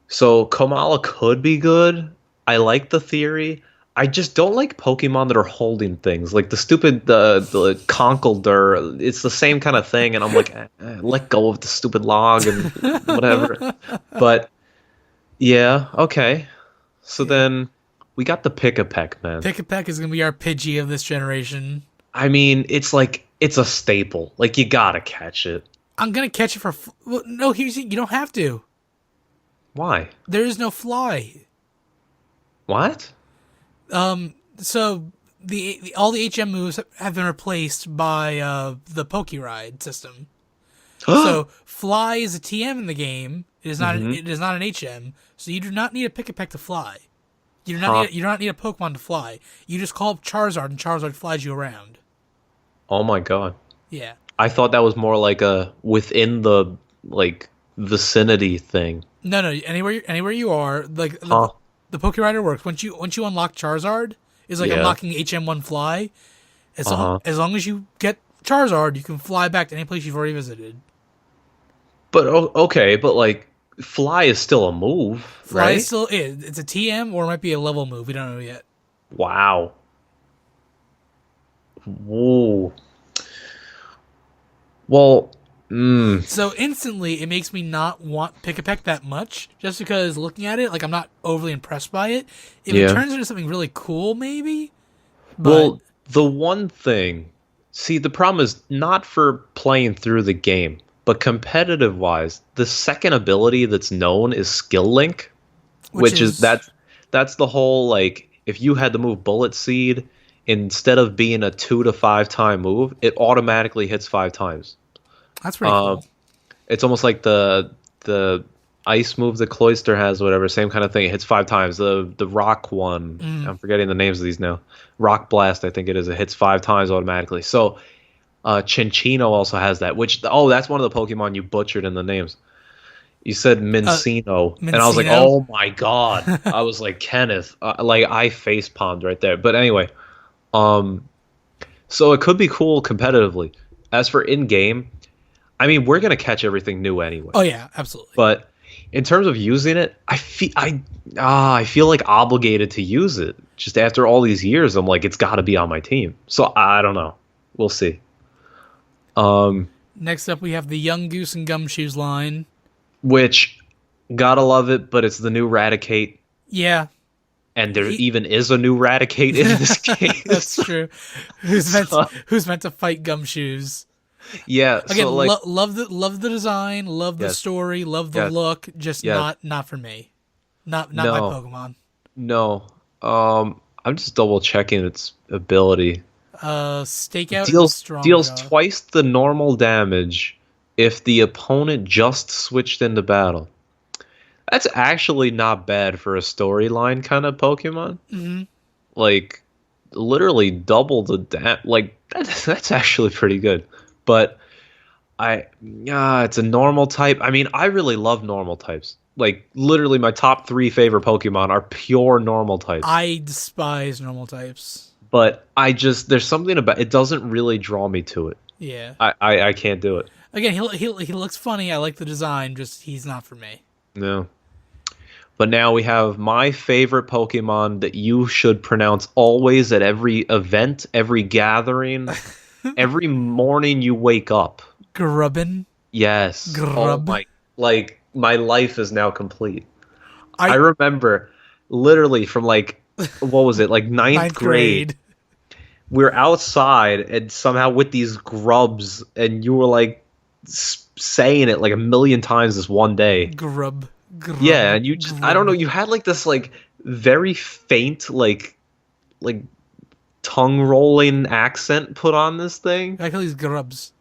So Komala could be good. I like the theory. I just don't like Pokemon that are holding things. Like the stupid the Conkeldurr, it's the same kind of thing, and I'm like, let go of the stupid log and whatever. But yeah, okay. So then we got the Pick-a-Peck, man. Pick-a-Peck is gonna be our Pidgey of this generation. I mean, it's like it's a staple. Like you gotta catch it. I'm gonna catch it for. Well, no, here's you don't have to. Why? There is no fly. What? So all the HM moves have been replaced by the Poke Ride system. So fly is a TM in the game. It is not. It is not an HM. So you do not need a Pick-a-Peck to fly. Huh? You do not need a Pokemon to fly. You just call up Charizard, and Charizard flies you around. Oh my god. Yeah. I thought that was more like a within the like vicinity thing. No, no. Anywhere you are, like Huh? the Pokerider works. Once you unlock Charizard, it's like Yeah. unlocking HM1 Fly. Uh-huh. As long as you get Charizard, you can fly back to any place you've already visited. But okay, but like fly is still a move, Fly is right? still it's a TM or it might be a level move. We don't know yet. Wow. Whoa. Well, So instantly, it makes me not want Pick-a-Peck that much, just because looking at it, like I'm not overly impressed by it. If it yeah. turns into something really cool, maybe. But Well, the one thing, see, the problem is not for playing through the game, but competitive wise, the second ability that's known is Skill Link, which which is is that's the whole like if you had to move Bullet Seed instead of being a 2 to 5 time move, it automatically hits 5 times. that's pretty cool. It's almost like the ice move that Cloyster has, whatever, same kind of thing. It hits 5 times. The rock one, I'm forgetting the names of these now. Rock Blast, I think it is. It hits 5 times automatically. So Chinchino also has that. Which that's one of the Pokemon you butchered in the names. You said Mincino, and I was like, Mincino? oh my god. I was like Kenneth, like I face palmed right there. But anyway, so it could be cool competitively. As for in game, I mean, we're gonna catch everything new anyway. Oh yeah, absolutely. But in terms of using it, I feel like obligated to use it. Just after all these years, I'm like, it's got to be on my team. So I don't know. We'll see. Next up, we have the Young Goose and Gumshoes line. Which gotta love it, but it's the new Raticate, Yeah, and there even is a new Raticate in this case. that's true. Who's meant to fight Gumshoes? Yeah. Again, So like, love the design, love the yes, story, love the yes, look. Just yes. not for me. Not my No, Pokemon. no. I'm just double checking its ability. Stakeout and Deals Strong. twice the normal damage if the opponent just switched into battle. That's actually not bad for a storyline kind of Pokemon. Mm-hmm. Like literally double the like that's actually pretty good. But it's a normal type. I mean, I really love normal types. Like literally my top 3 favorite Pokemon are pure normal types. I despise normal types. But there's something about it doesn't really draw me to it. Yeah. I can't do it. Again, he looks funny. I like the design. Just he's not for me. No. But now we have my favorite Pokemon that you should pronounce always at every event, every gathering, every morning you wake up. Grubbin. Yes. Grub. Oh my life is now complete. I remember literally from like what was it? Like ninth grade. We're outside and somehow with these grubs and you were like saying it like a million times this one day. Grub. Yeah, and you just I don't know, you had like this like very faint like tongue rolling accent put on this thing. I call these grubs.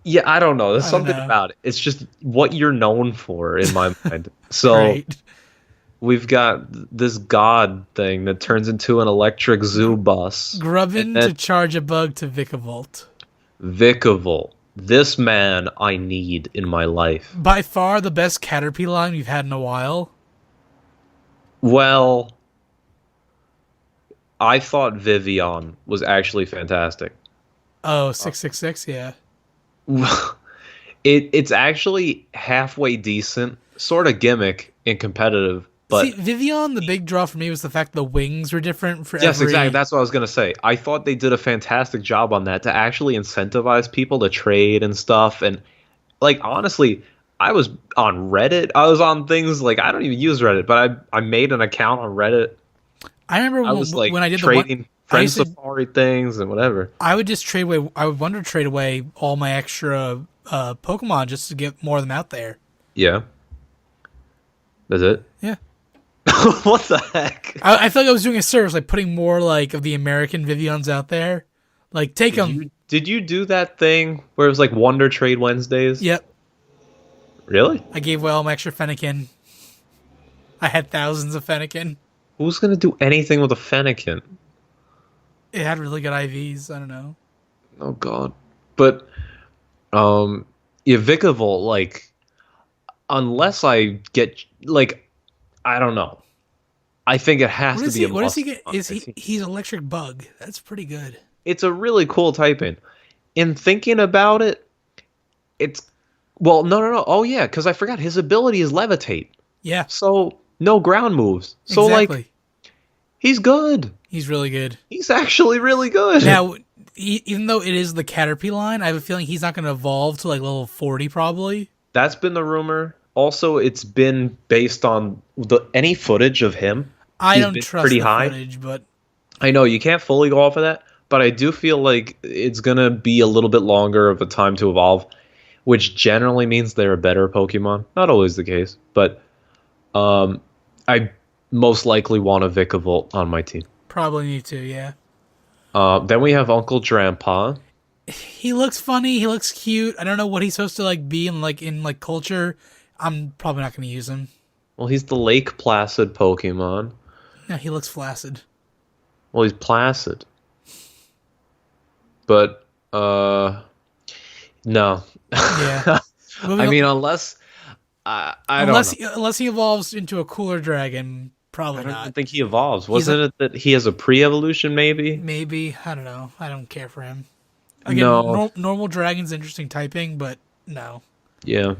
Yeah, I don't know. There's I don't something know. about it. It's just what you're known for in my mind. So Right. we've got this god thing that turns into an electric zoo bus. Grubbin And then to charge a bug to Vikavolt. Vikavolt. This man I need in my life. By far the best Caterpie line we've had in a while. Well, I thought Vivian was actually fantastic. Oh, 666, yeah. It's actually halfway decent, sort of gimmick and competitive, but See, Vivian, the big draw for me was the fact the wings were different for yes, every... exactly. That's what I was gonna say. I thought they did a fantastic job on that to actually incentivize people to trade and stuff. And like honestly, I was on Reddit. I was on things like I don't even use Reddit, but I made an account on Reddit. I remember I was like when I did trading I Friend used to- Safari things and whatever. I would just trade away. I would wonder to trade away all my extra Pokemon just to get more of them out there. Yeah. That's it. Yeah, What the heck? I feel like I was doing a service, like putting more like of the American Vivians out there. Like take them. Did you do that thing where it was like Wonder Trade Wednesdays? Yep, Really? I gave away all my extra Fennekin. I had thousands of Fennekin. Who's gonna do anything with a Fennekin? It had really good IVs. I don't know. Oh god. But yeah, Vikavolt, like, unless I get like, I don't know. I think it has What to is be he? a What does he must get? on Is my he? team. He's electric bug. That's pretty good. It's a really cool typing. In thinking about it, it's well, no. Oh yeah, because I forgot his ability is levitate. Yeah, So no ground moves. So like exactly. he's good. He's really good. He's actually really good. Now, even though it is the Caterpie line, I have a feeling he's not going to evolve to like level 40 probably. That's been the rumor. Also, it's been based on any footage of him. I He's don't been trust pretty the high. footage, but I know you can't fully go off of that, but I do feel like it's gonna be a little bit longer of a time to evolve, which generally means they're a better Pokemon. Not always the case, but I most likely want a Vikavolt on my team. probably need to, yeah. Then we have Uncle Drampa. He looks funny, he looks cute. I don't know what he's supposed to like be in culture. I'm probably not going to use him. Well, he's the Lake Placid Pokemon. Yeah, he looks flaccid. Well, he's placid. But no. Yeah. I mean, unless I don't know. Unless he evolves into a cooler dragon, probably I don't not. even think he evolves. Wasn't it that he has a pre-evolution? Maybe. Maybe, I don't know. I don't care for him. Again, No. normal dragon's interesting typing, but no. Yeah.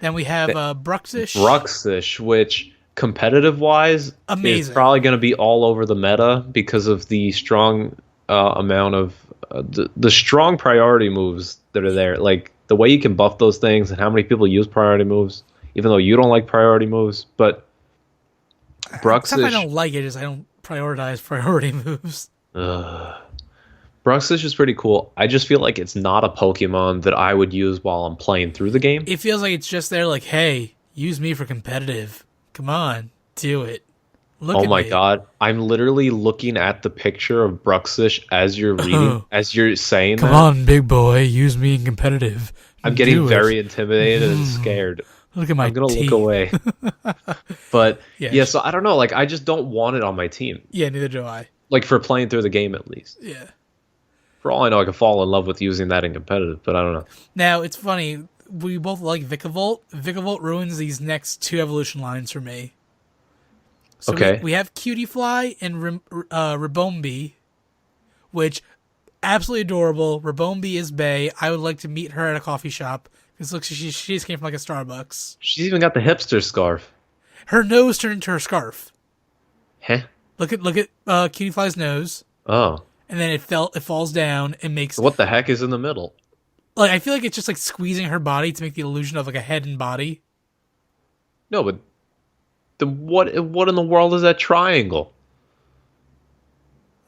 Then we have Bruxish. Bruxish, which competitive-wise is Amazing. probably going to be all over the meta because of the strong amount of the strong priority moves that are there. Like the way you can buff those things and how many people use priority moves, even though you don't like priority moves. But Except I Bruxish, don't like it, is I don't prioritize priority moves. Bruxish is pretty cool. I just feel like it's not a Pokemon that I would use while I'm playing through the game. It feels like it's just there like, hey, use me for competitive. Come on, do it. Look Oh at my me. god. I'm literally looking at the picture of Bruxish as you're reading, as you're saying Come that. on, big boy, use me in competitive. I'm getting Do it. very intimidated and scared. Look at my I'm gonna teeth. look away. But Yeah. yeah, so I don't know. Like, I just don't want it on my team. Yeah, neither do I. Like for playing through the game, at least. Yeah. For all I know, I could fall in love with using that in competitive, but I don't know. Now, it's funny. We both like Vikavolt. Vikavolt ruins these next two evolution lines for me. So Okay. we have Cutie Fly and Ribombi, which absolutely adorable. Ribombi is bae. I would like to meet her at a coffee shop because look, she just came from like a Starbucks. She's even got the hipster scarf. Her nose turned into her scarf. Heh. Look at Cutie Fly's nose, Oh. and then it falls down and makes What the heck is in the middle? like I feel like it's just like squeezing her body to make the illusion of like a head and body. No, but what in the world is that triangle?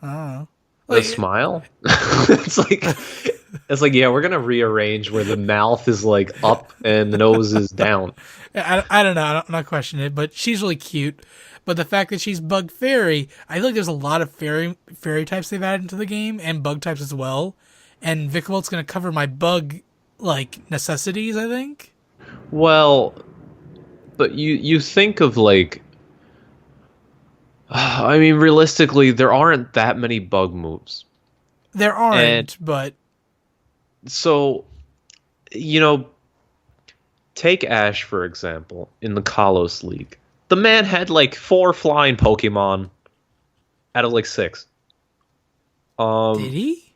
Oh, A smile? It's like, yeah, we're gonna rearrange where the mouth is like up and the nose is down. I don't know. I'm not questioning it, but she's really cute. But the fact that she's bug fairy, I feel like there's a lot of fairy types they've added into the game and bug types as well. And Vikavolt's going to cover my bug like necessities, I think. Well, but you think of like, I mean, realistically, there aren't that many bug moves. There aren't, but So, take Ash for example in the Kalos League. The man had like 4 flying Pokemon out of like 6. did he?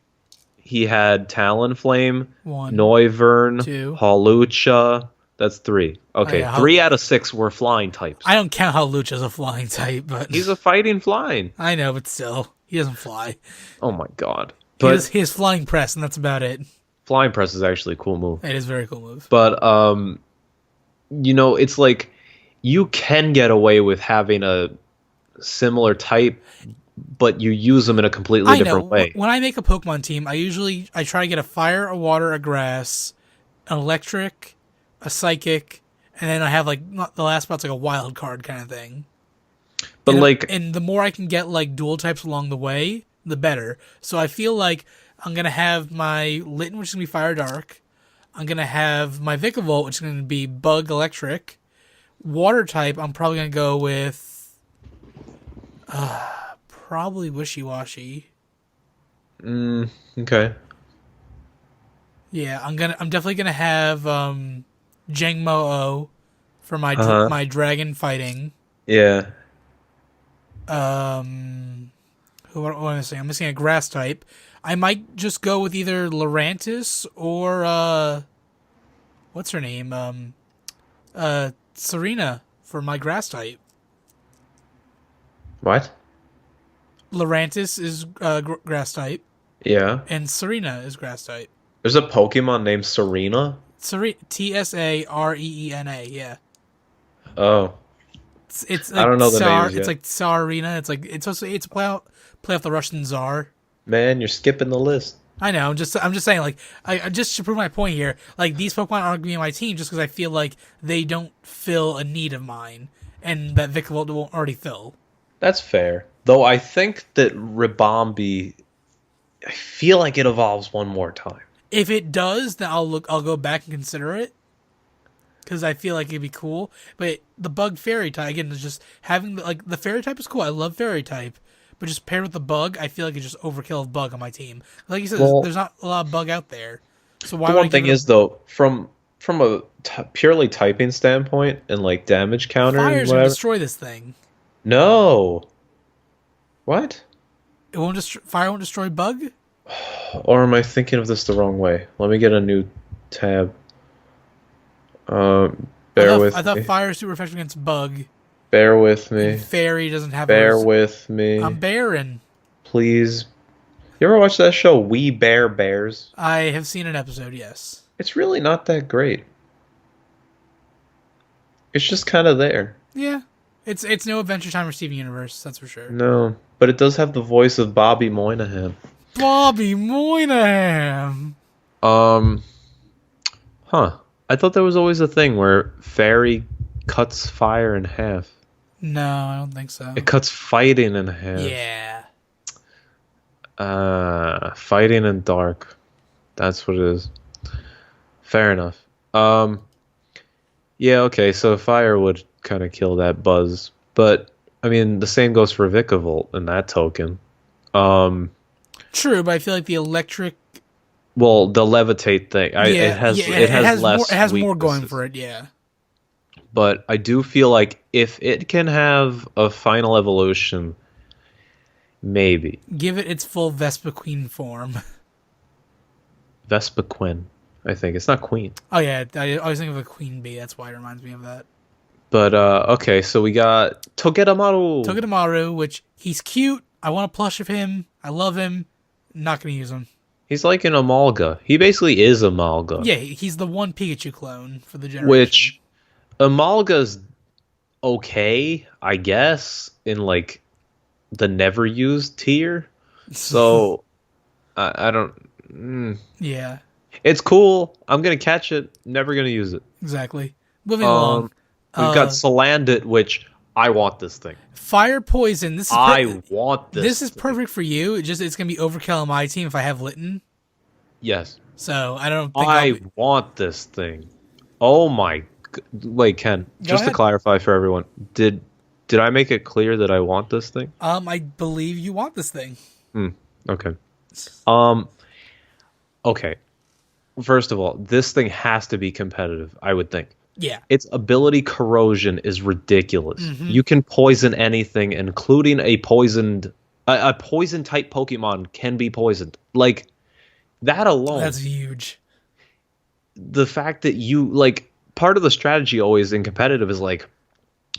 He had Talonflame, 1, Noivern, 2. Hawlucha. That's 3. Okay, yeah, 3 out of 6 were flying types. I don't count how Lucha's a flying type, but He's a fighting flying. I know, but still, he doesn't fly. Oh my god. He But has flying press, and that's about it. flying press is actually a cool move. It is a very cool move. But it's like you can get away with having a similar type, but you use them in a completely different way. When I make a Pokemon team, I try to get a fire, a water, a grass, an electric, a psychic, and then I have like the last spot's like a wild card kind of thing. But And the more I can get like dual types along the way, the better. So I feel like I'm gonna have my Litten, which is gonna be fire dark. I'm gonna have my Vikavolt, which is gonna be bug electric, Water type, I'm probably gonna go with probably Wishy Washy. Okay. Yeah, I'm definitely gonna have Jangmo-O for Uh-huh. my dragon fighting. Yeah. What am I saying? I'm missing a grass type. I might just go with either Lurantis or what's her name? Serena for my grass type. What? Lurantis is grass type, Yeah. and Serena is grass type. There's a Pokemon named Serena? Tsarena. Yeah, Oh. it's I like don't know the Tsar. names It's yet. like Tsarina. It's supposed to it's play off the Russian Tsar. Man, you're skipping the list. I know. I'm just saying. Like, I just to prove my point here. Like, these Pokemon aren't going to be on my team just because I feel like they don't fill a need of mine, and that Vikavolt won't already fill. That's fair. Though I think that Ribombee, I feel like it evolves one more time. If it does, then I'll look. I'll go back and consider it because I feel like it'd be cool. But the Bug Fairy type again is just having like the Fairy type is cool. I love Fairy type, but just paired with the Bug, I feel like it's just overkill of Bug on my team. Like you said, Well, there's not a lot of Bug out there, so why the would I one give thing it a is though, from a purely typing standpoint and like damage counter and Fire's gonna whatever. destroy this thing? No. What? It won't Fire won't destroy Bug. Or am I thinking of this the wrong way? Let me get a new tab. Bear with I thought me. Fire is super effective against Bug, Bear with and me. Fairy doesn't have Bear those. with me. I'm barren. Please. You ever watch that show, We Bare Bears? I have seen an episode. Yes. It's really not that great. It's just kind of there. Yeah. It's no Adventure Time or Steven Universe. That's for sure. No. But it does have the voice of Bobby Moynihan. Bobby Moynihan. Um, huh. I thought there was always a thing where Fairy cuts fire in half. No, I don't think so. It cuts fighting in half. Yeah. Fighting in dark. That's what it is. Fair enough. Yeah, okay, so fire would kind of kill that buzz. But, I mean, the same goes for Vikavolt in that token. True, but I feel like the electric. Well, the levitate thing, it has less more going weaknesses. for it. Yeah. But I do feel like if it can have a final evolution, maybe. Give it its full Vespiquen form. Vespiquen, I think. It's not Queen. Oh yeah, I always think of a Queen Bee. That's why it reminds me of that. But, okay, so we got Togedemaru. Togedemaru, which he's cute. I want a plush of him. I love him. Not gonna use him. He's like an Amalga. He basically is Amalga. Yeah, he's the one Pikachu clone for the generation. Which, Amalga's okay, I guess, in, like, the never used tier. So, I don't... Yeah, It's cool. I'm gonna catch it. Never gonna use it. exactly. Moving along. We've got Salandit, which I want this thing. Fire Poison. This is I want this. This is thing. perfect for you. It's gonna be overkill on my team if I have Litten. Yes. So I don't think I want this thing. Oh my. Wait, Ken. Just to ahead. clarify for everyone, did I make it clear that I want this thing? I believe you want this thing. Okay. Okay. First of all, this thing has to be competitive, I would think. Yeah. Its ability corrosion is ridiculous. Mm-hmm. You can poison anything, including a poison type Pokemon can be poisoned. Like that alone. That's huge. The fact that you like part of the strategy always in competitive is like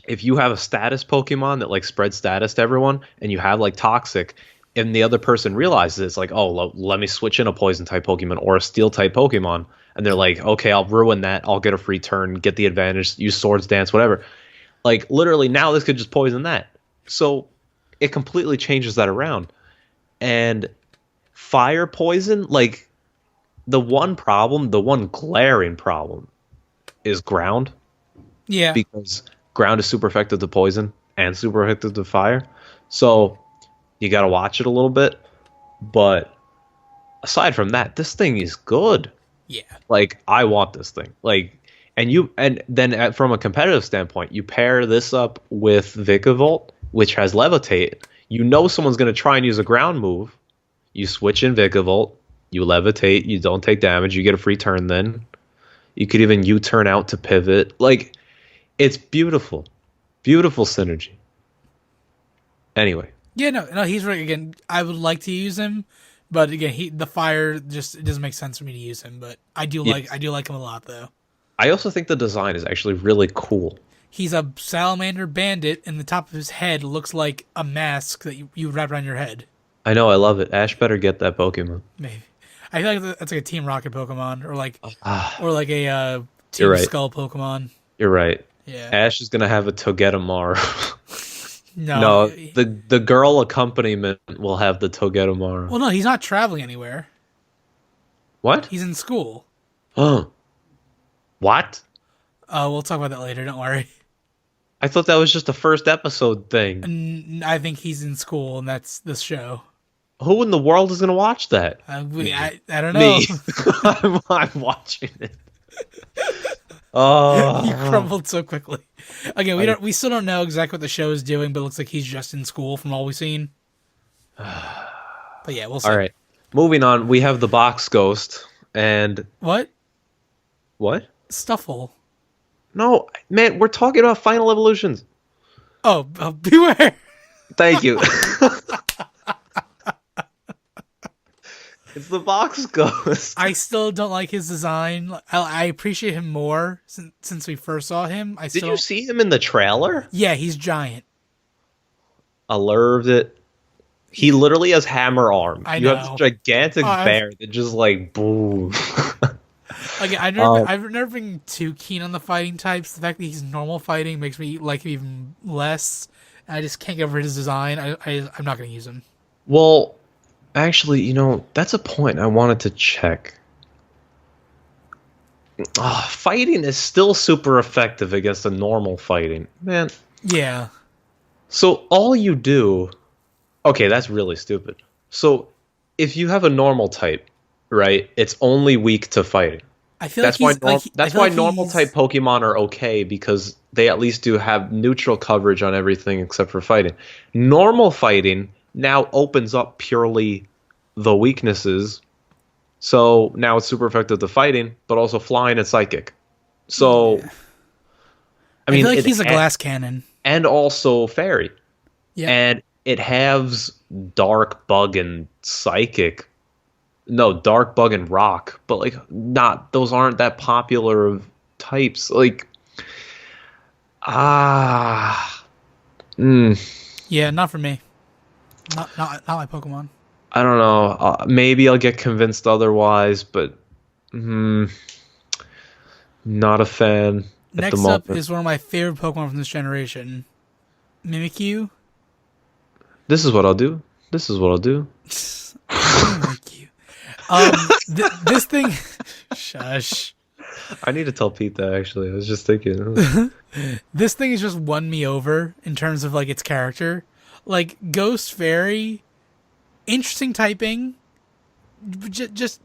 if you have a status Pokemon that like spreads status to everyone and you have like toxic and the other person realizes it's like, oh, let me switch in a poison type Pokemon or a steel type Pokemon. And they're like, okay, I'll ruin that. I'll get a free turn, get the advantage, use Swords Dance, whatever. Like, literally, now this could just poison that. So it completely changes that around. And fire poison, like, the one glaring problem is ground. Yeah. Because ground is super effective to poison and super effective to fire. So you got to watch it a little bit. But aside from that, this thing is good. Yeah. Like, I want this thing. Like, And then from a competitive standpoint, you pair this up with Vikavolt, which has Levitate. You know someone's going to try and use a ground move. You switch in Vikavolt, you Levitate, you don't take damage, you get a free turn then. You could even U-turn out to pivot. Like, it's beautiful. Beautiful synergy. Anyway. Yeah, no, he's right. Again, I would like to use him, but again, the fire just it doesn't make sense for me to use him. But I do like him a lot though. I also think the design is actually really cool. He's a salamander bandit, and the top of his head looks like a mask that you wrap around your head. I know, I love it. Ash better get that Pokemon. Maybe. I feel like that's like a Team Rocket Pokemon, or like a Team right. Skull Pokemon. You're right. Yeah. Ash is gonna have a Togedemaru. No, the girl accompaniment will have the Togedemaru. Well, no, he's not traveling anywhere. What? He's in school. Oh. What? We'll talk about that later. Don't worry. I thought that was just a first episode thing. I think he's in school, and that's the show. Who in the world is gonna watch that? I don't know. Me. I'm watching it. Oh, he crumbled so quickly. Again, we still don't know exactly what the show is doing, but it looks like he's just in school from all we've seen. But yeah, we'll see. All right, moving on. We have the box ghost and what? Stuffle. No, man, we're talking about Final Evolutions. Oh, beware! Thank you. It's the box ghost. I still don't like his design. I appreciate him more since we first saw him. Did you see him in the trailer? Yeah, he's giant. I loved it. He literally has hammer arms. You have this gigantic bear that just like boom. Again, I've never been too keen on the fighting types. The fact that he's normal fighting makes me like him even less. I just can't get over his design. I'm not going to use him. Well, actually, that's a point I wanted to check. Fighting is still super effective against a normal fighting. Man. Yeah. So all you do... Okay, that's really stupid. So if you have a normal type, right, it's only weak to fighting. I feel that's why normal type Pokemon are okay, because they at least do have neutral coverage on everything except for fighting. Normal fighting now opens up purely the weaknesses. So now it's super effective to fighting, but also flying and psychic. So I mean, I feel like he's a glass cannon. And also fairy. Yeah. And it has dark bug and psychic. No, dark bug and rock, but like those aren't that popular of types. Like Yeah, not for me. Not my Pokemon. I don't know. Maybe I'll get convinced otherwise, but not a fan. Next up is one of my favorite Pokemon from this generation, Mimikyu. This is what I'll do. Mimikyu. This thing. Shush. I need to tell Pete that, actually. I was just thinking. This thing has just won me over in terms of like its character. Like Ghost Fairy, interesting typing. Just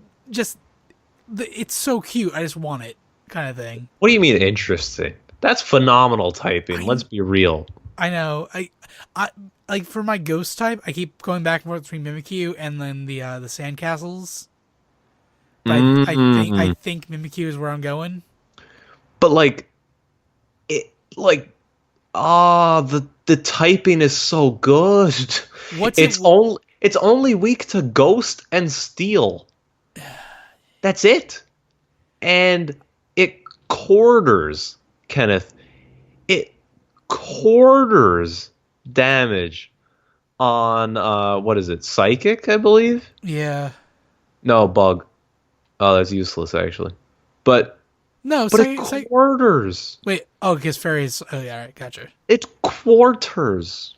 it's so cute. I just want it, kind of thing. What do you mean interesting? That's phenomenal typing. Let's be real. I know. I like for my Ghost type, I keep going back and forth between Mimikyu and then the Sandcastles. But I think Mimikyu is where I'm going. But the typing is so good. It's only weak to Ghost and Steel. That's it. And it quarters, Kenneth. It quarters damage on what is it? Psychic, I believe? Yeah. No, Bug. Oh, that's useless actually. But it quarters. Wait, because fairies. Oh yeah, all right, gotcha. It quarters.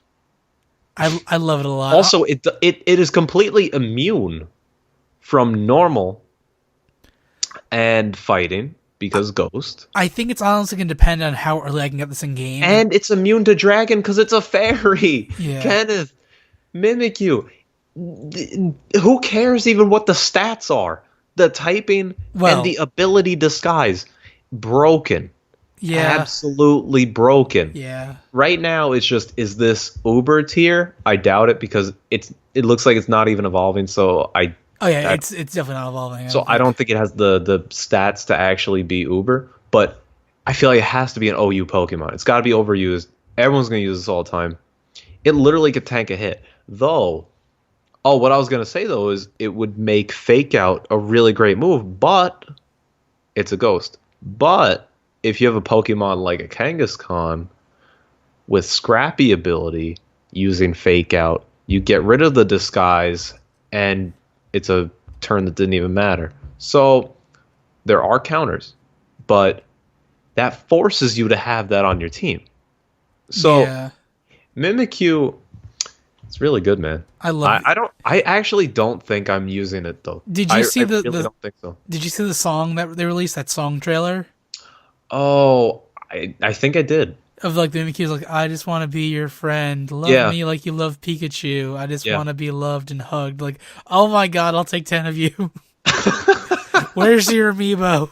I love it a lot. Also, it is completely immune from normal and fighting because Ghost. I think it's honestly going to depend on how early I can get this in game. And it's immune to Dragon because it's a fairy. Yeah. Kenneth, Mimikyu. Who cares even what the stats are? The typing and the ability disguise. broken. Yeah. Absolutely broken. Yeah. Right now, it's just, is this Uber tier? I doubt it because it looks like it's not even evolving. Oh yeah, I it's definitely not evolving. I don't think it has the stats to actually be Uber. But I feel like it has to be an OU Pokemon. It's got to be overused. Everyone's gonna use this all the time. It literally could tank a hit. Though, oh, what I was gonna say though is it would make Fake Out a really great move, but it's a ghost. But if you have a Pokemon like a Kangaskhan with Scrappy ability using Fake Out, you get rid of the disguise, and it's a turn that didn't even matter. So there are counters, but that forces you to have that on your team. So Yeah. Mimikyu, it's really good, man. I love it. I don't. I actually don't think I'm using it though. Did you see I really don't think so. Did you see the song that they released, that song trailer? Oh, I think I did. Of like the Mickey's like, I just want to be your friend. Love Yeah. me like you love Pikachu. I just Yeah. want to be loved and hugged. Like, oh my god, I'll take 10 of you. Where's your amiibo?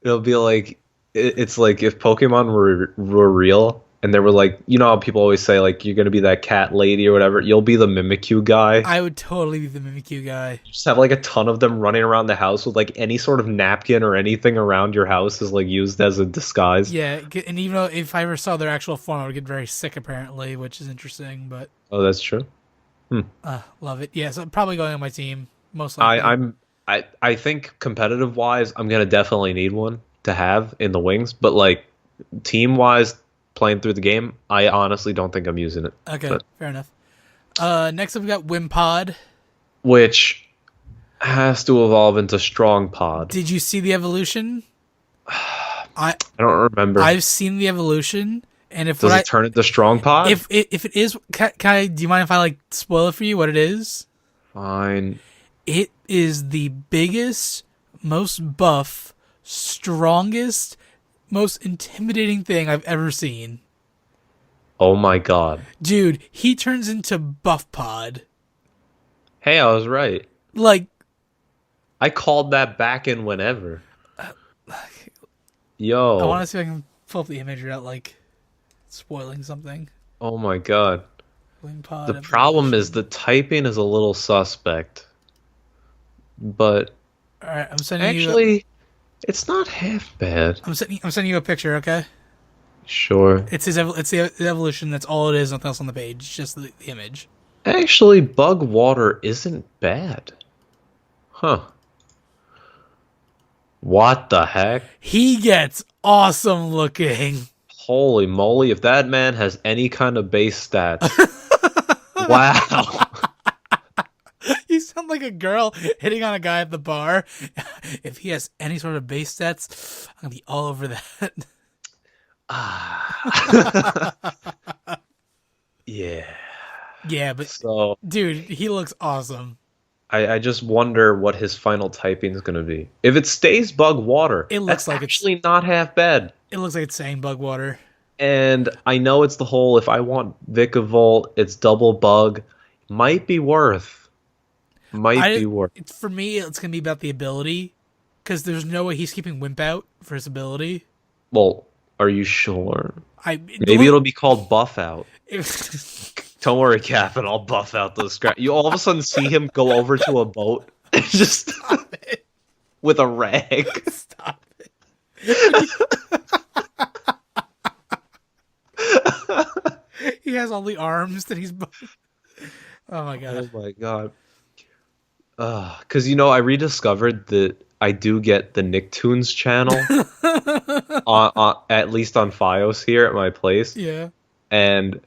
It'll be like it's like if Pokemon were real and they were like, you know how people always say like you're gonna be that cat lady or whatever. You'll be the Mimikyu guy. I would totally be the Mimikyu guy. Just have like a ton of them running around the house with like any sort of napkin or anything around your house is like used as a disguise. Yeah, and even though if I ever saw their actual form, I would get very sick apparently, which is interesting. But Oh, that's true. love it. Yeah, so I'm probably going on my team most likely. I think competitive wise, I'm gonna definitely need one to have in the wings, but like team wise, playing through the game, I honestly don't think I'm using it. Okay, But- fair enough. Next up we got Wimpod. which has to evolve into Strong Pod. Did you see the evolution? I I don't remember. I've seen the evolution, and if Does what it turn into Strong Pod? if it is, can I? Do you mind if I like spoil it for you? What it is? Fine. It is the biggest, most buff, strongest, most intimidating thing I've ever seen. Oh my god. Dude, he turns into Buff Pod. Hey, I was right. Like, I called that back in whenever. Yo. I want to see if I can pull up the image without like spoiling something. Oh my god. Wimpod The problem is the typing is a little suspect. But all right, I'm sending you. actually, it's not half bad. I'm sending you a picture. Okay. Sure. It's it's the evolution. That's all it is. Nothing else on the page. It's just the image. Actually, Bug Water isn't bad. Huh. What the heck? He gets awesome looking. Holy moly, if that man has any kind of base stats. Wow. You sound like a girl hitting on a guy at the bar. If he has any sort of base stats, I'm gonna be all over that. Yeah. Yeah, but So dude, he looks awesome. I just wonder what his final typing is going to be. If it stays Bug Water, It looks that's like it's- actually not half bad. It looks like it's saying bug water. And I know it's the whole, if I want Vikavolt, it's double Bug. Might be worth. It's, for me, it's gonna be about the ability, because there's no way he's keeping Wimp out for his ability. Well, are you sure? Maybe Maybe it'll be called Buff Out. It, Don't worry, Cap, and I'll buff out those scratch. You all of a sudden see him go over to a boat and just stop it! with a rag. Stop it! He has all the arms that he's. Oh my god! Oh my god. Because I rediscovered that I do get the Nicktoons channel, at least on FiOS here at my place, Yeah. and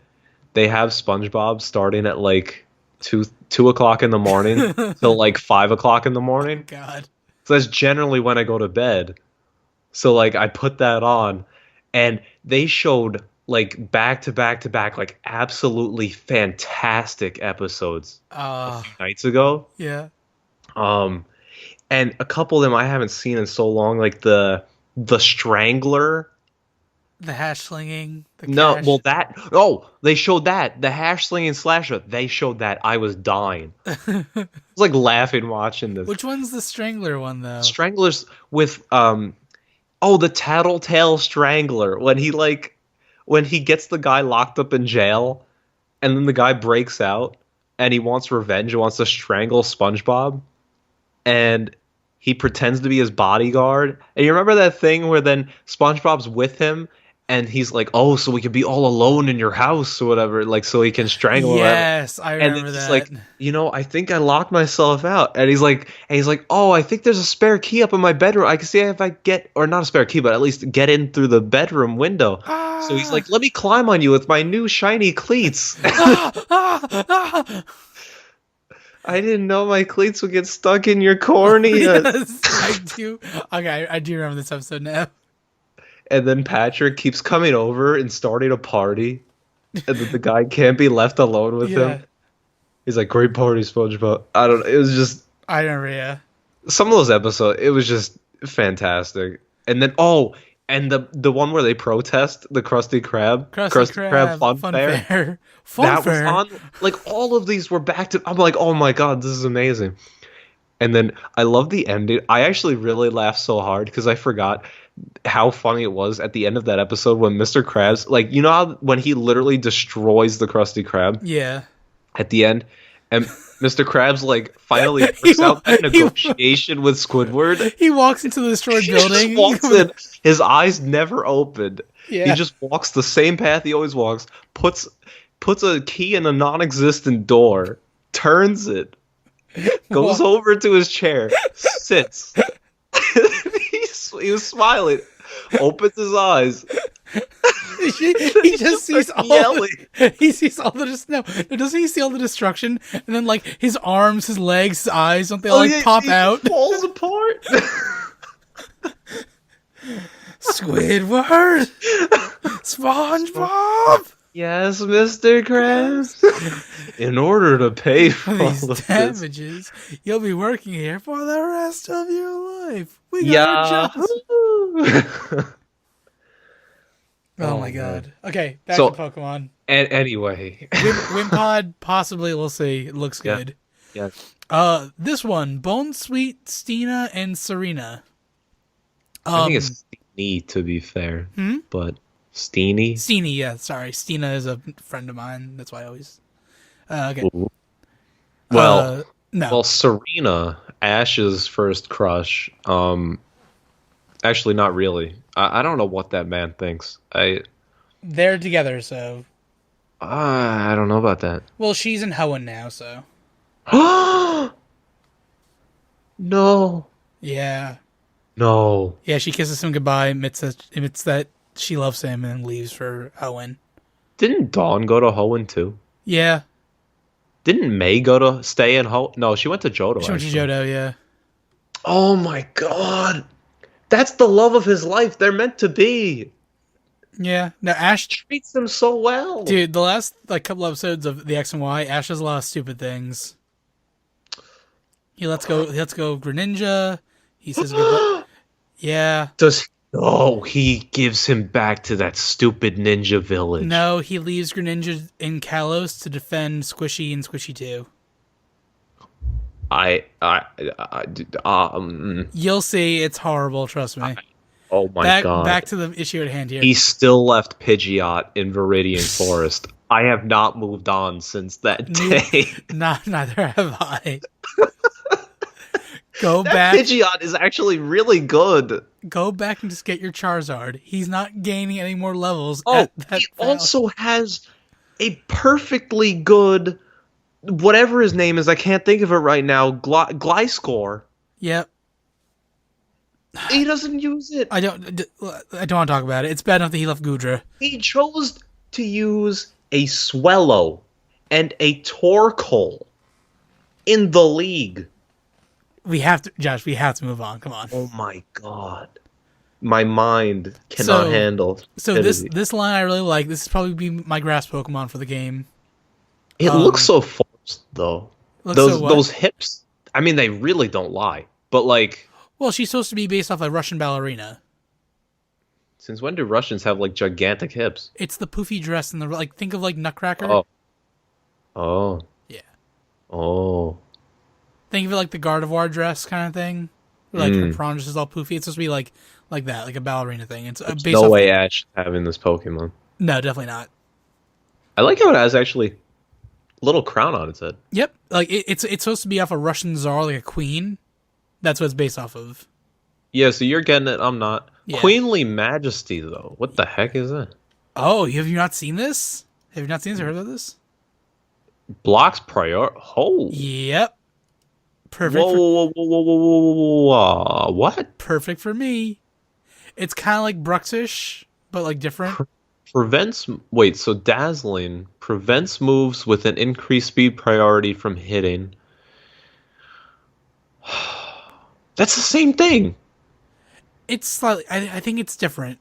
they have SpongeBob starting at like 2 o'clock in the morning till like 5 o'clock in the morning. God. So that's generally when I go to bed. So like I put that on, and they showed like back to back to back like absolutely fantastic episodes nights ago. Yeah. And a couple of them I haven't seen in so long, like the Strangler. The hash slinging. The No, cash. well they showed that the hash slinging slasher. They showed that. I was dying. I was like laughing watching this. Which one's the Strangler one though? Stranglers with Oh, the Tattletale Strangler when he gets the guy locked up in jail, and then the guy breaks out, and he wants revenge, he wants to strangle SpongeBob, and he pretends to be his bodyguard. And you remember that thing where then SpongeBob's with him, and he's like, "Oh, so we can be all alone in your house or whatever," like so he can strangle him. Yes, I And then remember he's that. like, I think I locked myself out. And he's like, oh, I think there's a spare key up in my bedroom. I can see if I get, or not a spare key, but at least get in through the bedroom window. So he's Ah, like, let me climb on you with my new shiny cleats. ah, ah, ah. I didn't know my cleats would get stuck in your cornea. Yes, I do. Okay, I do remember this episode now. And then Patrick keeps coming over and starting a party. And then the guy can't be left alone with Yeah, him. He's like, great party, SpongeBob. I don't know. It was just, I remember. Yeah, some of those episodes, it was just fantastic. And then and the one where they protest the Krusty Krab, Krusty Krab, Fun Fun Fair, Fair, Fun that Fair. was on. Like all of these were back to. I'm like, oh my god, this is amazing. And then I love the ending. I actually really laughed so hard because I forgot how funny it was at the end of that episode when Mr. Krabs, like, you know how when he literally destroys the Krusty Krab Yeah, at the end, and Mr. Krabs like finally He works out the wa- he wa- negotiation with Squidward. he walks into the destroyed He building. just walks in, his eyes never opened. Yeah. He just walks the same path he always walks, puts a key in a non-existent door, turns it, goes Walk- over to his chair, sits. He was smiling, opens his eyes, he just sees all. yelling. He sees all the no. Doesn't he see all the destruction? And then like his arms, his legs, his eyes, don't they all like pop he out? falls apart. Squidward, SpongeBob. Yes, Mr. Krabs. In order to pay for all These of this. damages, you'll be working here for the rest of your life. We got Yeah. your jobs. Oh Oh, my god. Okay, back So- to Pokemon. And anyway. Wimpod, possibly, we'll see. It looks Yeah. good. Yeah. This one, Bone Sweet, Stina, and Serena. I think it's Steenie, to be fair. But Steenie? Steenie, yeah, sorry. Stina is a friend of mine. That's why I always... okay. Ooh. Well, no. well, Serena, Ash's first crush. Actually, not really. I don't know what that man thinks. They're together, so... I don't know about that. Well, she's in Hoenn now, so... No. Yeah. No. Yeah, she kisses him goodbye, admits that she loves him, and then leaves for Hoenn. Didn't Dawn go to Hoenn too? Yeah. Didn't May go to stay in Hoenn? No, she went to Johto. She went to actually. Johto, yeah. Oh my god. That's the love of his life. They're meant to be. Yeah. Now, Ash... Treats them so well. Dude, the last couple episodes of the X and Y, Ash does a lot of stupid things. He lets go Greninja. He says goodbye. Yeah. He gives him back to that stupid ninja village. No, he leaves Greninja in Kalos to defend Squishy and Squishy 2. You'll see, it's horrible, trust me. Oh my god. Back to the issue at hand here. He still left Pidgeot in Viridian Forest. I have not moved on since that day. Neither have I. Go That back. Pidgeot is actually really good. Go back and just get your Charizard. He's not gaining any more levels. Oh, at that he value. also has a perfectly good, whatever his name is, I can't think of it right now, Gliscor. Yep. He doesn't use it. I don't want to talk about it. It's bad enough that he left Gudra. He chose to use a Swellow and a Torkoal in the league. We have to, Josh. We have to move on. Come on. Oh my god. My mind cannot handle. So this line I really like. This is probably be my grass Pokemon for the game. It looks so forced though. Those hips. I mean, they really don't lie. But like, well, she's supposed to be based off a Russian ballerina. since when do Russians have like gigantic hips? It's the poofy dress and the think of like Nutcracker. Oh. Oh. Yeah. Oh. Think of it like the Gardevoir dress kind of thing. Where, like her prawn dress is all poofy. It's supposed to be like like that, like a ballerina thing. It's There's based no off. way Ash is having this Pokemon. No, definitely not. I like how it has actually a little crown on its head. Yep, like it's supposed to be off a Russian czar, like a queen. That's what it's based off of. Yeah, so you're getting it. I'm not. Yeah. Queenly Majesty, though. What the heck is that? Oh, have you not seen this? Have you not seen this or heard of this? Blocks prior. Oh. Yep. Perfect. Whoa, whoa, whoa, whoa, whoa, whoa, whoa, whoa. What? Perfect for me. It's kind of like Bruxish, but like different. Prevents. Wait, so Dazzling prevents moves with an increased speed priority from hitting. That's the same thing. It's slightly. I think it's different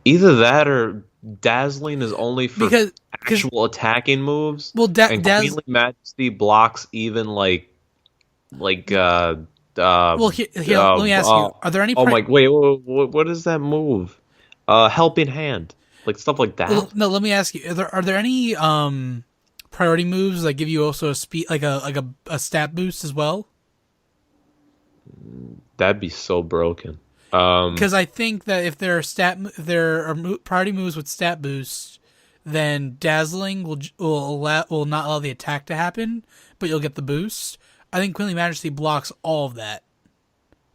Either that or Dazzling is only for because actual attacking moves. well, And Queenly Majesty blocks even well, here, let me ask you: are there any? oh my wait, what is that move? Helping Hand, like stuff like that. Well, no, let me ask you: are there any priority moves that give you also a speed, like a stat boost as well? That'd be so broken. Because I think that if there are priority moves with stat boost, then Dazzling will not allow the attack to happen, but you'll get the boost. I think Queenly Majesty blocks all of that.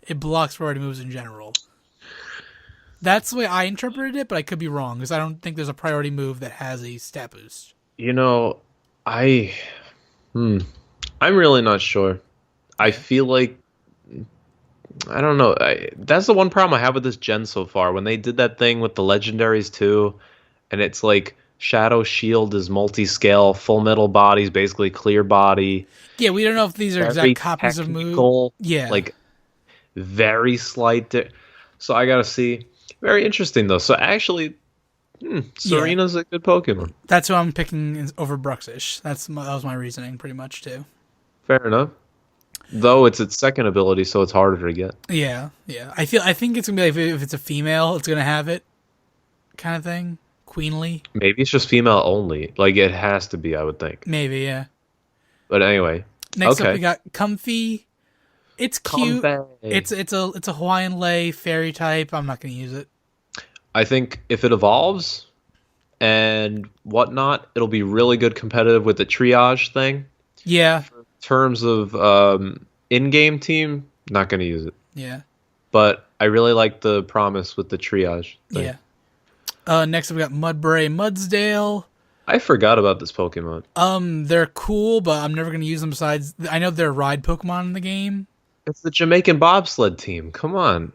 It blocks priority moves in general. That's the way I interpreted it, but I could be wrong because I don't think there's a priority move that has a stat boost. You know, I'm really not sure. I feel like I don't know. That's the one problem I have with this gen so far. When they did that thing with the legendaries too, and it's like Shadow Shield is multi-scale, Full Metal Body's basically clear body. Yeah, we don't know if these are Very exact copies of moves. Yeah, like very slight. So I gotta see. Very interesting though. So actually, Serena's a good Pokemon. That's who I'm picking over Bruxish. That was my reasoning pretty much too. Fair enough. Though it's its second ability, so it's harder to get. Yeah. I think it's gonna be like if it's a female, it's gonna have it, kind of thing. Queenly. Maybe it's just female only. Like it has to be, I would think. Maybe, yeah. But anyway. Next up, we got Comfy. It's cute. Comfy. It's a Hawaiian lay fairy type. I'm not gonna use it. I think if it evolves and whatnot, it'll be really good competitive with the triage thing. Yeah. In terms of in-game team, not going to use it. Yeah. But I really like the promise with the triage thing. Yeah. Next up, we got Mudbray, Mudsdale. I forgot about this Pokemon. They're cool, but I'm never gonna use them. Besides, I know they're ride Pokemon in the game. It's the Jamaican bobsled team. Come on.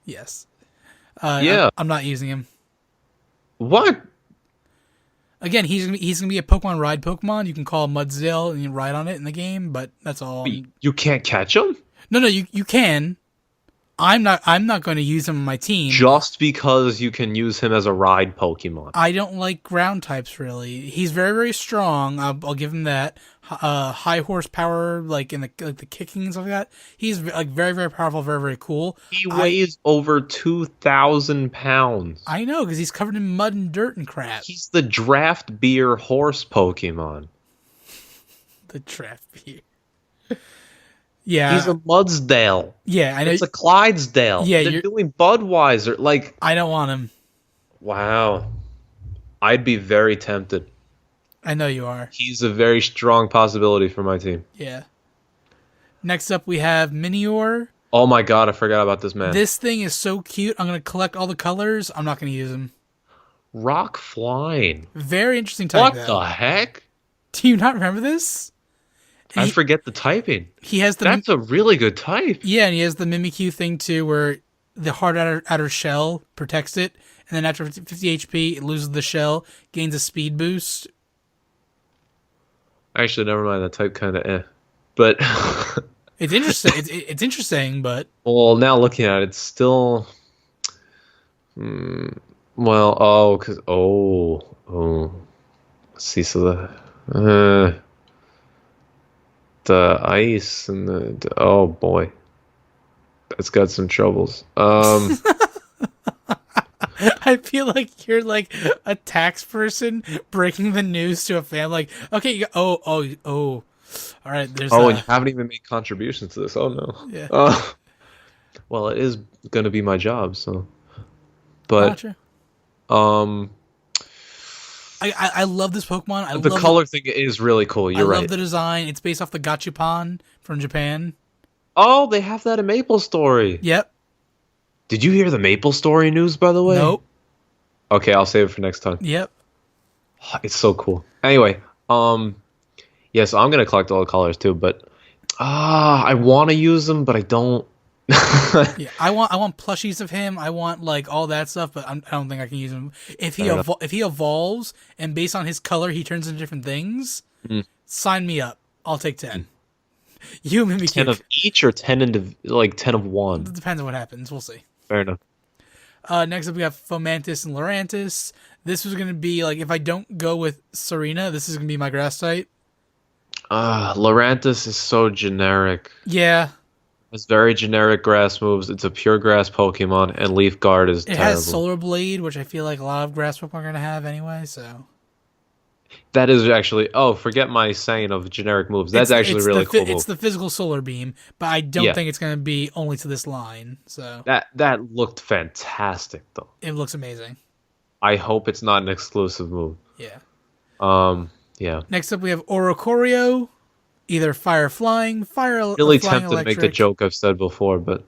Yes. Yeah. I'm not using him. What? Again, he's gonna be a Pokemon ride Pokemon. You can call Mudsdale and you ride on it in the game, but that's all. You can't catch him? No, you can. I'm not going to use him on my team. Just because you can use him as a ride Pokemon. I don't like ground types really. He's very, very strong. I'll give him that. High horsepower, like in the kicking and stuff like that. He's like very, very powerful, very, very cool. He weighs over 2,000 pounds. I know, because he's covered in mud and dirt and crap. He's the draft beer horse Pokemon. The draft beer. Yeah. He's a Mudsdale. Yeah, I know. It's a Clydesdale. Yeah, they're doing Budweiser. Like, I don't want him. wow. I'd be very tempted. I know you are. He's a very strong possibility for my team. Yeah. Next up, we have Minior. Oh my god, I forgot about this man. This thing is so cute. I'm going to collect all the colors. I'm not going to use him. Rock flying. Very interesting type. What the heck? Do you not remember this? I forget the typing. He has That's a really good type. Yeah, and he has the Mimikyu thing too, where the hard outer shell protects it, and then after 50 HP, it loses the shell, gains a speed boost. Actually, never mind. That type kind of But it's interesting. It's interesting, but well, now looking at it, it's still. Well, because see, so the ice and the oh boy, that's got some troubles. I feel like you're like a tax person breaking the news to a family. Like, okay, All right, there's Oh, and you haven't even made contributions to this. Oh no. yeah, Well, it is gonna be my job, so. But gotcha. um, I love this Pokemon. the color thing is really cool. I You're love right. the design. It's based off the Gachapon from Japan. Oh, they have that in Maple Story. Yep. Did you hear the Maple Story news, by the way? Nope. Okay, I'll save it for next time. Yep. It's so cool. Anyway, yeah, so I'm gonna collect all the colors too, but I want to use them, but I don't. Yeah, I want plushies of him. I want like all that stuff, but I don't think I can use him. If he evolves and based on his color he turns into different things, sign me up. I'll take 10. You and me 10 of each or 10 into like 10 of one. It depends on what happens. We'll see. Fair enough. Next up we have Fomantis and Lurantis. This was gonna be like if I don't go with Serena, this is gonna be my grass type. Lurantis is so generic. Yeah. It's very generic grass moves. It's a pure grass Pokemon, and Leaf Guard is terrible. It has Solar Blade, which I feel like a lot of grass Pokemon are going to have anyway, so... That is actually... Oh, forget my saying of generic moves. That's actually really cool. It's the physical Solar Beam, but I don't think it's going to be only to this line, so... That looked fantastic, though. It looks amazing. I hope it's not an exclusive move. Yeah. Yeah. Next up, we have Oricorio. Either fire flying, really flying tempted to make the joke I've said before, but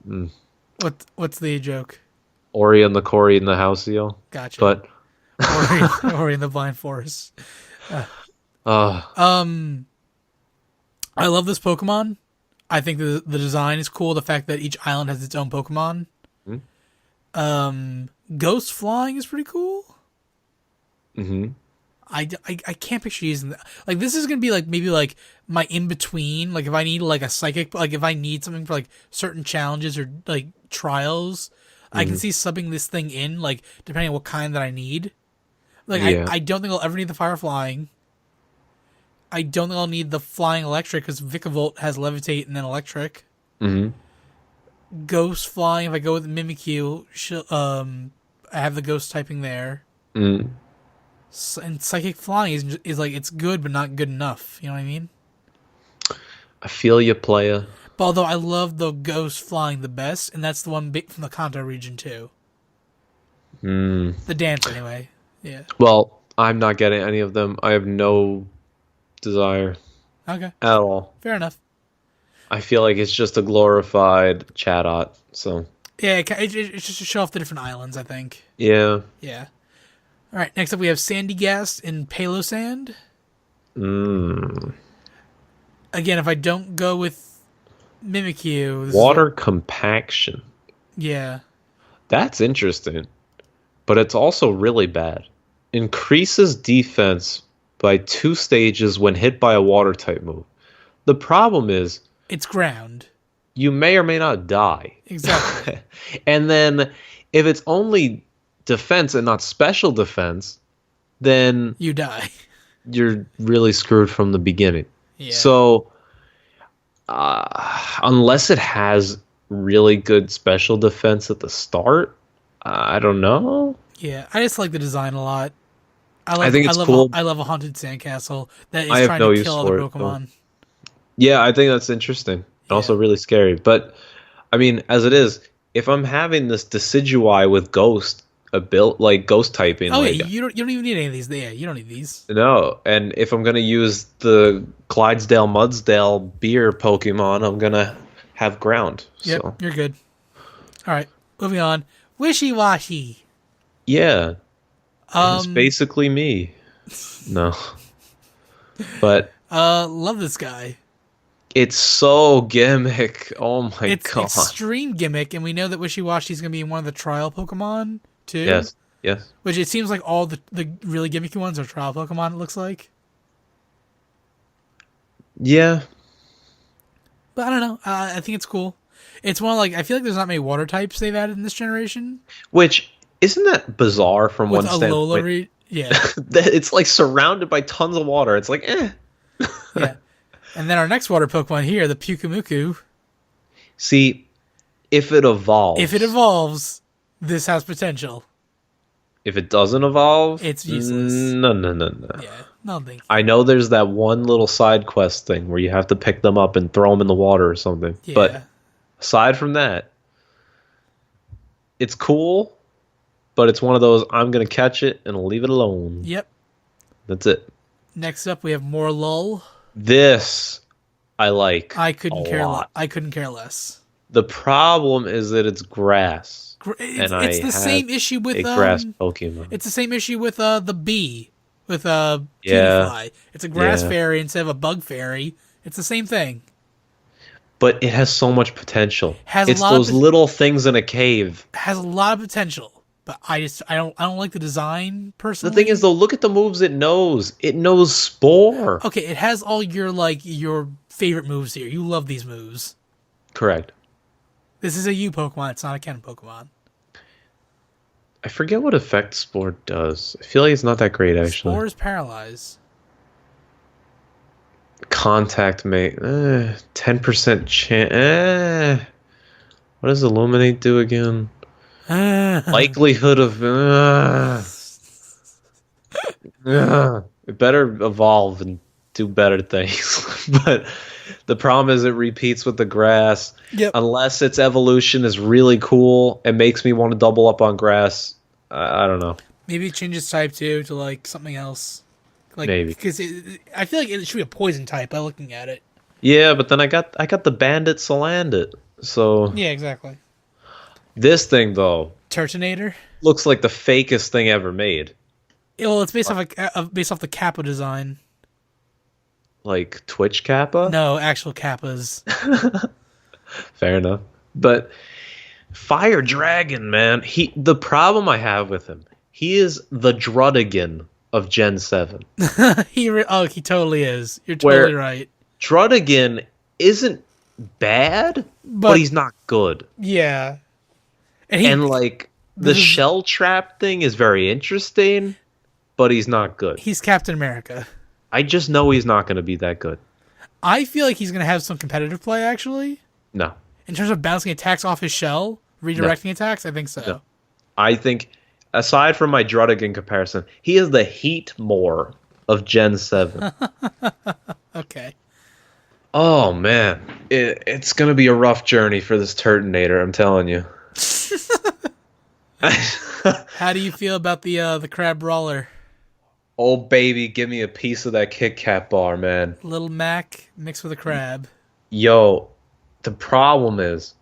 what's the joke? Ori and the Cory and the Halcyon. Gotcha. But Ori in the Blind Forest. uh I love this Pokemon. I think the design is cool. The fact that each island has its own Pokemon. Ghost flying is pretty cool. Mm-hmm. I can't picture using that. Like, this is going to be, like, maybe, like, my in-between. Like, if I need, like, a psychic... Like, if I need something for, like, certain challenges or, like, trials, I can see subbing this thing in, like, depending on what kind that I need. Like, I don't think I'll ever need the fire flying. I don't think I'll need the flying electric, because Vikavolt has levitate and then electric. Mm-hmm. Ghost flying, if I go with Mimikyu, I have the ghost typing there. Mm. And psychic flying is like, it's good, but not good enough. You know what I mean? I feel you, playa. But although I love the ghost flying the best, and that's the one from the Kanto region too. The dance, anyway. Yeah. Well, I'm not getting any of them. I have no desire. Okay. At all. Fair enough. I feel like it's just a glorified Chatot, so... Yeah, it's just to show off the different islands, I think. Yeah. Yeah. All right, next up we have Sandygast and Palosand. Again, if I don't go with Mimikyu... Water compaction. Yeah. That's interesting. But it's also really bad. Increases defense by 2 stages when hit by a water-type move. The problem is... It's ground. You may or may not die. Exactly. And then, if it's only defense and not special defense, then... You die. You're really screwed from the beginning. Yeah. So, unless it has really good special defense at the start, I don't know. Yeah, I just like the design a lot. I think it's cool. I love a haunted sandcastle that is I have trying no to use kill for other it, Pokemon. Yeah, I think that's interesting. And also really scary. But, I mean, as it is, if I'm having this Decidueye with Ghost, Ghost typing... Oh, yeah, you don't even need any of these. Yeah, you don't need these. No, and if I'm going to use the Clydesdale Mudsdale beer Pokemon, I'm going to have ground. Yep, so. You're good. All right, moving on. Wishy-Washy. Yeah. It's basically me. No. But... love this guy. It's so gimmick. Oh my god. It's extreme gimmick, and we know that Wishy-Washy is going to be one of the trial Pokemon, too. Yes. Which it seems like all the really gimmicky ones are trial Pokemon, it looks like. Yeah. But I don't know. I think it's cool. It's one of, like, I feel like there's not many water types they've added in this generation. Which, isn't that bizarre from With one standpoint? Yeah. It's like surrounded by tons of water. It's like, Yeah. And then our next water Pokemon here, the Pyukumuku. See, if it evolves, this has potential. If it doesn't evolve, it's useless. No. Yeah. No, thank I know there's that one little side quest thing where you have to pick them up and throw them in the water or something. you. But Yeah. aside from that, it's cool, but it's one of those I'm gonna catch it and leave it alone. Yep. That's it. Next up, we have more lull. This I like I a couldn't care. lot. I couldn't care less. The problem is that it's grass, It's, and it's I the have same issue with a grass Pokemon. It's the same issue with the bee with Yeah, Cutiefly. It's a grass yeah. fairy instead of a bug fairy. It's the same thing. But it has so much potential. Has a It's lot those of little things in a cave. has a lot of potential, but I don't like the design The personally. thing is, though, look at the moves it knows. It knows Spore. Okay, it has all your favorite moves here. You love these moves. Correct. This is a U Pokemon. It's not a Ken Pokemon. I forget what effect Spore does. I feel like it's not that great, actually. Spore is paralyzed. Contact mate. 10% chance. What does Illuminate do again? Likelihood of... it better evolve and do better things. But the problem is it repeats with the grass. Yep. Unless its evolution is really cool and makes me want to double up on grass. I don't know. Maybe it changes type too to like something else. Like, Maybe. because I feel like it should be a poison type by looking at it. Yeah, but then I got the Bandit Salandit. So Yeah, exactly. this thing though Turtonator. looks like the fakest thing ever made. Well, it's based off the Kappa design. Like Twitch Kappa? No, actual Kappas. Fair enough. But Fire Dragon, man, the problem I have with him, he is the Drudigan of Gen 7. He totally is. You're totally Where- right. Drudigan isn't bad, but he's not good. Yeah, And like the this is- shell trap thing is very interesting, but he's not good. he's Captain America. I just know he's not going to be that good. I feel like he's gonna have some competitive play actually. No. In terms of bouncing attacks off his shell, redirecting attacks, I think so. No. I think, aside from my Drudigan comparison, he is the Heatmore of Gen 7. Okay. Oh, man. It's going to be a rough journey for this Turtonator, I'm telling you. How do you feel about the crab brawler? Oh, baby, give me a piece of that Kit Kat bar, man. Little Mac mixed with a crab. Yo, the problem is,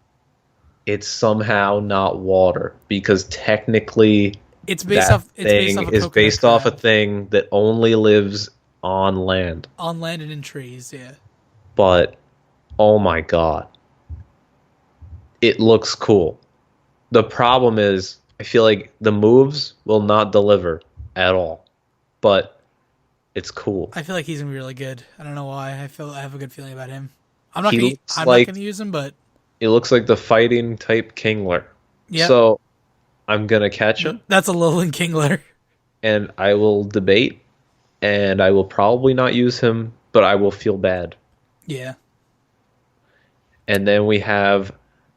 it's somehow not water, because technically It's based that off. It's based thing off a is coconut based off a crab. thing that only lives on land. On land and in trees. Yeah. But oh my god, it looks cool. The problem is I feel like the moves will not deliver at all, but it's cool. I feel like he's gonna be really good. I don't know why. I have a good feeling about him. I'm not He gonna. looks I'm like- not gonna use him, but It looks like the fighting type Kingler. yeah. So I'm gonna catch him That's a Lowland Kingler. and I will debate and I will probably not use him, but I will feel bad. Yeah. And then we have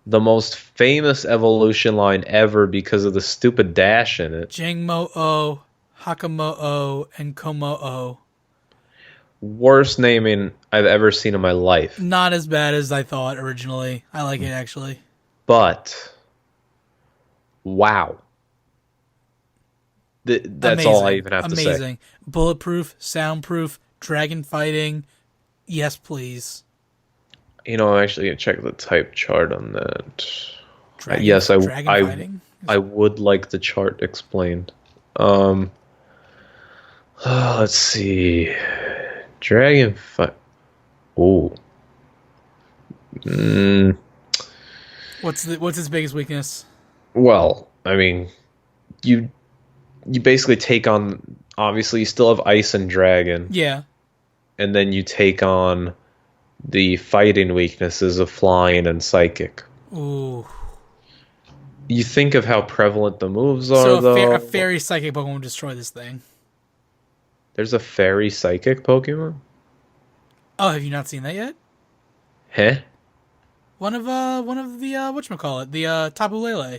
the most famous evolution line ever because of the stupid dash in it. Jangmo-O, Hakamo-O, and Komo-O. Worst naming I've ever seen in my life. Not as bad as I thought originally. I like it actually. But wow. That's all I even have to say. Amazing. Bulletproof, soundproof, dragon fighting. Yes, please. You know, I'm actually gonna check the type chart on that. Dragon, Yes, dragon I fighting. I would like the chart explained. Let's see. Dragon fight. Oh. What's his biggest weakness? Well, I mean, you basically take on. Obviously, you still have ice and dragon, Yeah. and then you take on the fighting weaknesses of flying and psychic. Ooh. You think of how prevalent the moves are, So though. a fairy psychic Pokemon would destroy this thing. There's a fairy psychic Pokemon? Oh, have you not seen that yet? Huh? One of the whatchamacallit, the Tapu Lele.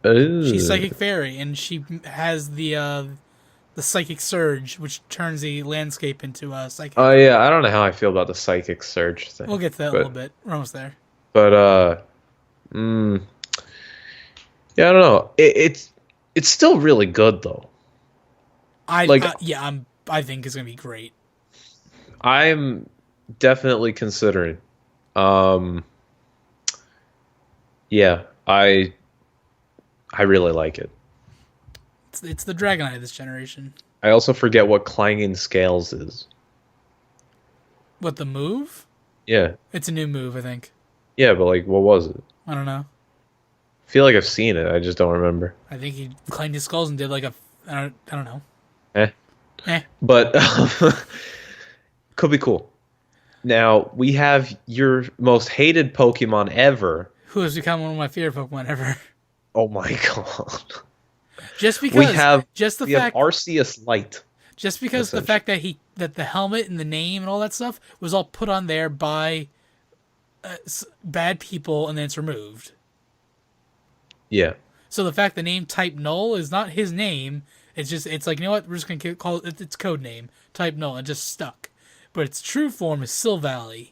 Ooh. She's psychic fairy, and she has the the psychic surge, which turns the landscape into a psychic. Oh yeah, I don't know how I feel about the psychic surge thing. We'll get to that in a little bit. We're almost there. But yeah, I don't know. It's still really good though. I think it's gonna be great. I'm definitely considering. Um, yeah, I really like it. It's the Dragonite of this generation. I also forget what clanging scales is. What, the move? Yeah. It's a new move, I think. Yeah, but like, what was it? I don't know. I feel like I've seen it. I just don't remember. I think he clanged his skulls and did like I don't know. But could be cool. Now we have your most hated Pokemon ever. Who has become one of my favorite Pokemon ever. Oh my god. Just because we have Arceus Light. Just because the fact that the helmet and the name and all that stuff was all put on there by bad people and then it's removed. Yeah. So the fact the name Type Null is not his name, it's like, you know what, we're just gonna call it its code name, Type Null, and just stuck. But its true form is Silvally.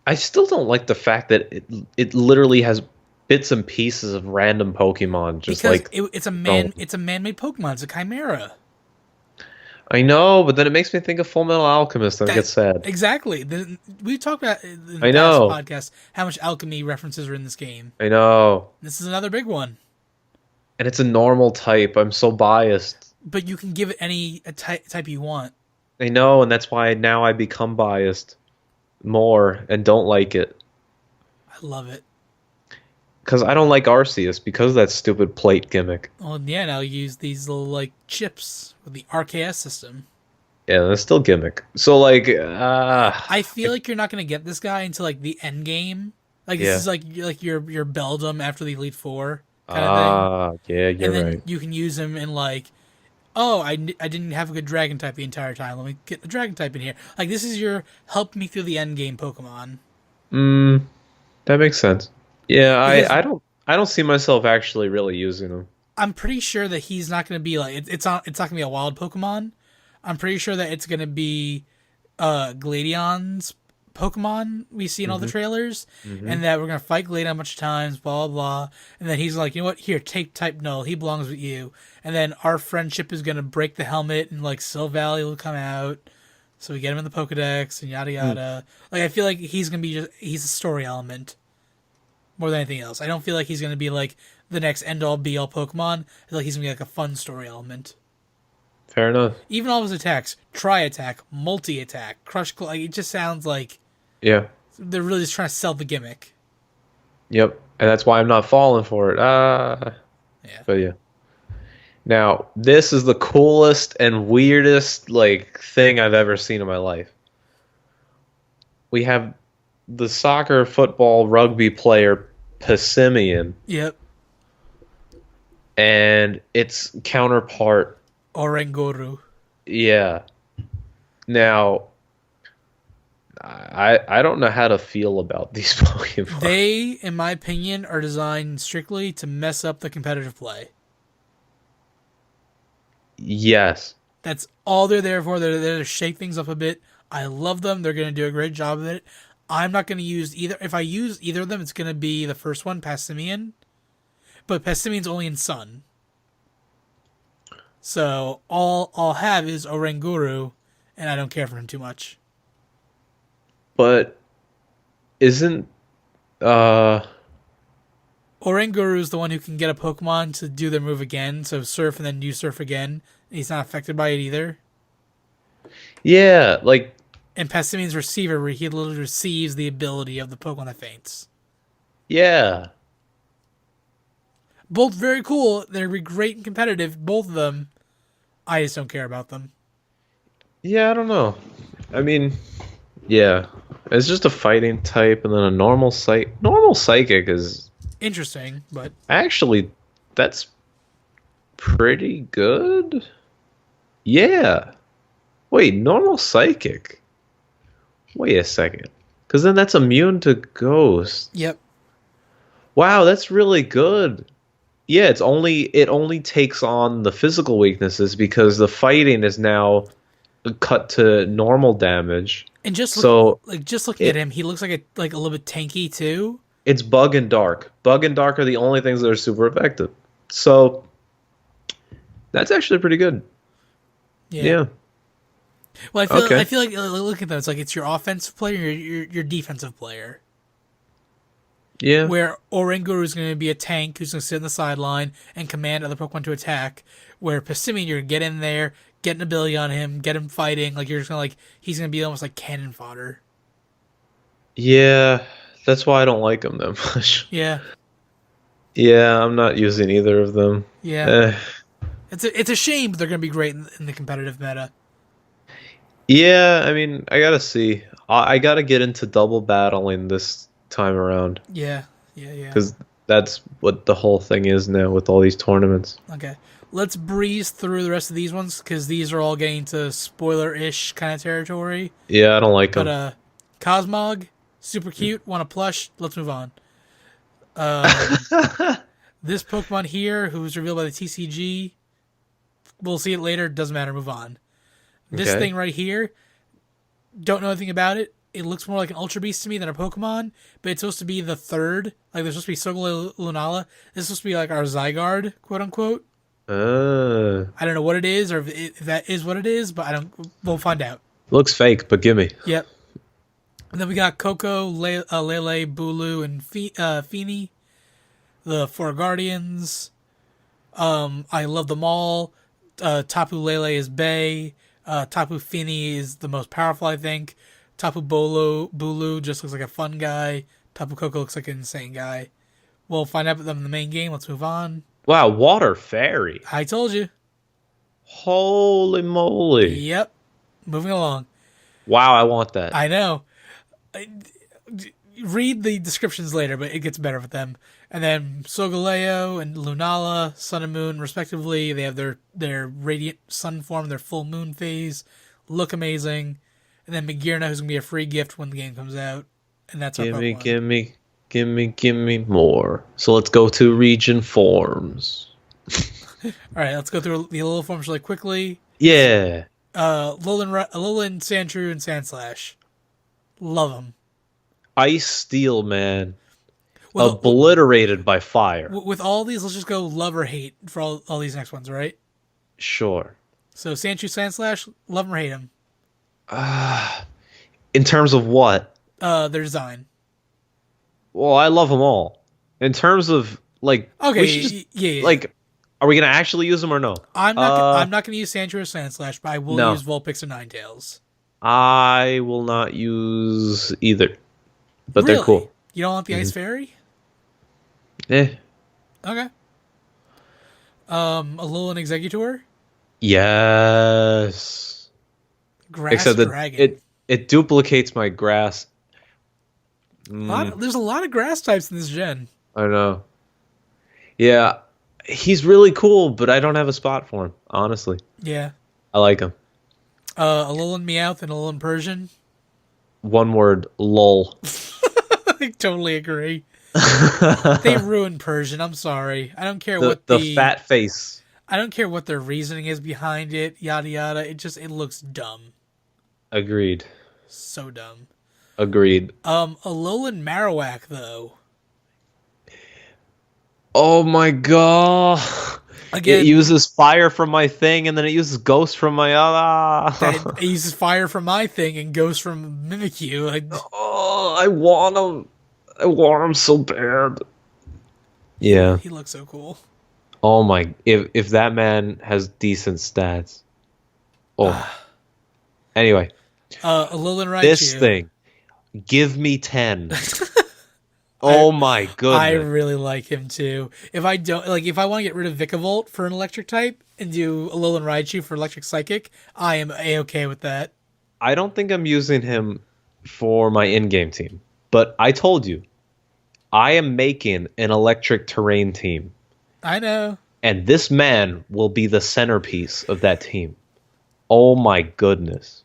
I still don't like the fact that it literally has bits and pieces of random Pokemon, just because like it's a man-made Pokemon. It's a Chimera. I know, but then it makes me think of Full Metal Alchemist, and I get sad. Exactly. We talked about in the past podcast how much alchemy references are in this game. I know. This is another big one. And it's a normal type. I'm so biased. But you can give it any type you want. I know, and that's why now I become biased more and don't like it. I love it. Because I don't like Arceus because of that stupid plate gimmick. Well, yeah, now you use these little, like, chips with the RKS system. Yeah, that's still gimmick. So, like, I feel like you're not going to get this guy until, like, the end game. Like, this is, like your Beldum after the Elite Four kind of thing. Yeah, you're and then right. You can use him in, like, oh, I didn't have a good Dragon type the entire time. Let me get the Dragon type in here. Like, this is your help me through the end game Pokemon. That makes sense. Yeah, I don't see myself actually really using him. I'm pretty sure that he's not going to be like it's not going to be a wild Pokemon. I'm pretty sure that it's going to be Gladion's Pokemon we see in all the trailers, and that we're going to fight Gladion a bunch of times, blah blah blah, and then he's like, you know what? Here, take Type Null. He belongs with you. And then our friendship is going to break the helmet, and like Silvally will come out. So we get him in the Pokedex and yada yada. Like, I feel like he's going to be he's a story element. More than anything else. I don't feel like he's going to be like the next end-all be-all Pokemon. I feel like he's going to be like a fun story element. Fair enough. Even all of his attacks, Tri-Attack, Multi-Attack, Crush Claw, like, it just sounds like they're really just trying to sell the gimmick. Yep, and that's why I'm not falling for it. Yeah. But yeah. Now, this is the coolest and weirdest like thing I've ever seen in my life. We have the soccer, football, rugby player Passimian. Yep. And its counterpart Oranguru. Yeah. Now, I don't know how to feel about these Pokemon. They, in my opinion, are designed strictly to mess up the competitive play. Yes. That's all they're there for. They're there to shake things up a bit. I love them. They're going to do a great job of it. I'm not going to use either. If I use either of them, it's going to be the first one, Passimian. But Passimian's only in Sun. So all I'll have is Oranguru, and I don't care for him too much. But isn't Oranguru is the one who can get a Pokemon to do their move again, so Surf and then use Surf again. He's not affected by it either. Yeah, like... And Passimian's Receiver, where he literally receives the ability of the Pokemon that faints. Yeah. Both very cool. They're great and competitive, both of them. I just don't care about them. Yeah, I don't know. I mean, yeah. It's just a fighting type and then a normal psychic is... Interesting, but... Actually, that's pretty good. Yeah. Wait, normal psychic? Wait a second. Because then that's immune to ghost. Yep. Wow, that's really good. Yeah, it only takes on the physical weaknesses because the fighting is now cut to normal damage. And So just looking at it him, he looks like a little bit tanky too. it's bug and dark. Bug and dark are the only things that are super effective. So that's actually pretty good. Yeah. Yeah. Well, I Okay. feel like look at that. It's like it's your offensive player, your defensive player. Yeah. Where Oranguru is going to be a tank who's going to sit in the sideline and command other Pokemon to attack. Where Passimian, you're going to get in there, get an ability on him, get him fighting. Like you're just going to he's going to be almost like cannon fodder. Yeah. That's why I don't like them that much. Yeah, Yeah, I'm not using either of them. yeah. Eh. It's a shame, but they're going to be great in the competitive meta. Yeah, I mean, I gotta see. I gotta get into double battling this time around Yeah, yeah. because that's what the whole thing is now with all these tournaments. Okay. Let's breeze through the rest of these ones because these are all getting to spoiler-ish kind of territory. Yeah, I don't like But them. Cosmog, super cute, want a plush. Let's move on. This Pokemon here, who was revealed by the TCG, we'll see it later. Doesn't matter. Move on. This Okay. thing right here, don't know anything about it. It looks more like an Ultra Beast to me than a Pokemon, but it's supposed to be the third. Like there's supposed to be Sogaleo Lunala. This is supposed to be like our Zygarde, quote unquote. Uh, I don't know what it is or if that is what it is, but I don't. We'll find out. looks fake, but gimme. Yep. And then we got Coco, Lele, Bulu, and Feeny, the four Guardians. I love them all. Tapu Lele is Bay. Tapu Fini is the most powerful, I think. Tapu Bulu just looks like a fun guy. Tapu Koko looks like an insane guy. We'll find out about them in the main game. Let's move on. Wow, water fairy. I told you. Holy moly. Yep. Moving along. Wow, I want that. I know. Read the descriptions later, but it gets better with them. And then Sogaleo and Lunala, Sun and Moon, respectively. They have their radiant sun form, their full moon phase. Look amazing. And then Magearna, who's going to be a free gift when the game comes out. And that's our Gimme, Pokemon. gimme more. So let's go to region forms. Alright, let's go through the little forms really quickly. Yeah. Alolan, Sandshrew, and Sandslash. Love them. Ice Steel, man. Well, Obliterated by fire. with all these, let's just go love or hate for all these next ones, right? Sure. So Sandshrew, Sandslash, love them or hate them. In terms of what? Their design. Well, I love them all. In terms of like, Okay, we should just, yeah. like, are we gonna actually use them or no? I'm not gonna use Sandshrew or Sandslash, but I will No. use Vulpix or Ninetales. I will not use either, but Really? they're cool. You don't want the Ice Fairy? Eh. Okay. Alolan Executor, Yes. Grass Except that Dragon. it duplicates my grass. There's a lot of grass types in this gen. I know. Yeah, he's really cool, but I don't have a spot for him. Honestly, Yeah. I like him. Alolan Meowth and Alolan Persian. One word, lol. I totally agree. They ruined Persian. I'm sorry. I don't care what the fat face. I don't care what their reasoning is behind it. Yada yada. It looks dumb. Agreed. So dumb. Agreed. Alolan Marowak though. Oh my god. Again, It uses fire from my thing, and then it uses ghost from my other. it uses fire from my thing and ghost from Mimikyu. Oh, I want him. I want him so bad. Yeah. He looks so cool. Oh my! If that man has decent stats. Oh. Anyway, Alolan Raichu. this thing. Give me 10. Oh my goodness! I really like him too. If I want to get rid of Vikavolt for an electric type and do Alolan Raichu for electric psychic, I am a-okay with that. I don't think I'm using him for my in-game team, but I told you, I am making an electric terrain team. I know. And this man will be the centerpiece of that team. Oh my goodness.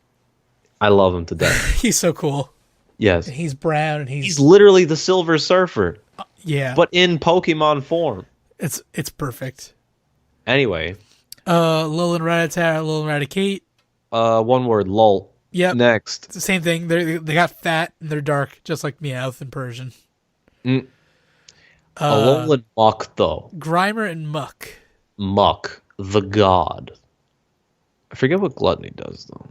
I love him to death. He's so cool. Yes. He's brown and He's literally the Silver Surfer, yeah. but in Pokemon form. It's perfect. Anyway, Alolan Rattata, Alolan Raticate. one word, lol. Yep, Next. it's the same thing. They got fat and they're dark, just like Meowth in Persian. Mm. Uh, Alolan Muck, though. Grimer and Muck. Muck, the god. I forget what Gluttony does, though.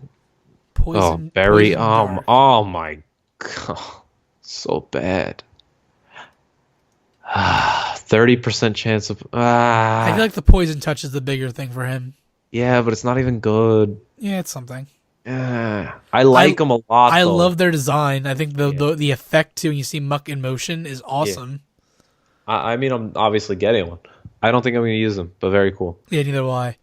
Poison. Berry. Poison dark. Oh my god. So bad. 30% chance of. I feel like the poison touch is the bigger thing for him. Yeah, but it's not even good. Yeah, it's something. I like them a lot. I though. love their design. I think the effect too when you see Muck in motion is awesome. I mean, I'm obviously getting one. I don't think I'm going to use them, but very cool. Yeah, neither will I.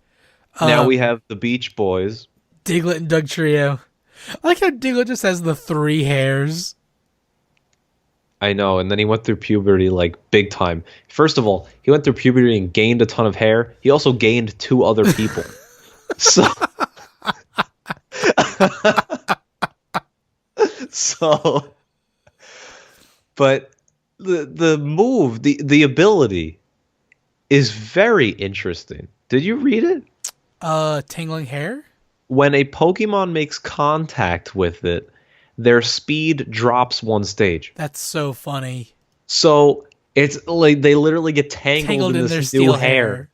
Now we have the Beach Boys. Diglett and Doug Trio. I like how Diglett just has the 3 hairs. I know, and then he went through puberty like big time. First of all, he went through puberty and gained a ton of hair. He also gained 2 other people. so, so, but the move, the ability is very interesting. Did you read it? Tingling hair? When a Pokemon makes contact with it, their speed drops 1 stage. That's so funny. So it's like they literally get tangled in their this steel new hair.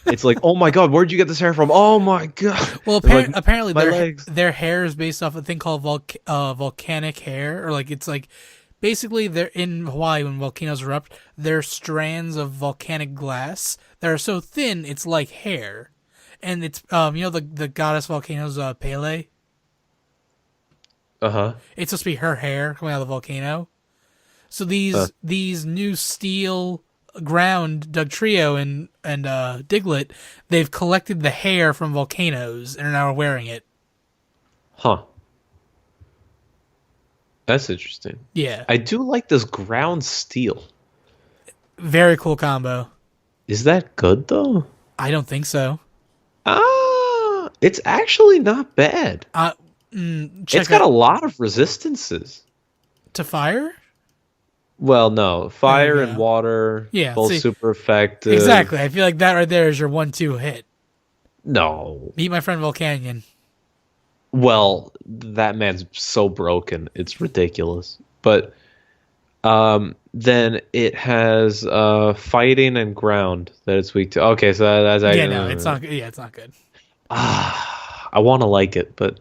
It's like, oh my god, where'd you get this hair from? Oh my god. Well, Like, apparently my legs. their hair is based off a thing called volcanic hair, or like it's like basically they're in Hawaii when volcanoes erupt. They're strands of volcanic glass that are so thin it's like hair, and it's the goddess volcanoes Pele. Uh-huh. It's supposed to be her hair coming out of the volcano. So these new steel ground Doug Trio and Diglett, they've collected the hair from volcanoes and are now wearing it. Huh. That's interesting. Yeah. I do like this ground steel. Very cool combo. Is that good though? I don't think so. It's actually not bad. It's got a lot of resistances. To fire? Well, no. Fire There you and go. water, Yeah, both see- super effective. Exactly. I feel like that right there is your 1-2 hit. No. Meet my friend Volcanion. Well, that man's so broken. It's ridiculous. But then it has fighting and ground that it's weak to. Okay, so that's Yeah, no, it's not good. Yeah, it's not good. I want to like it, but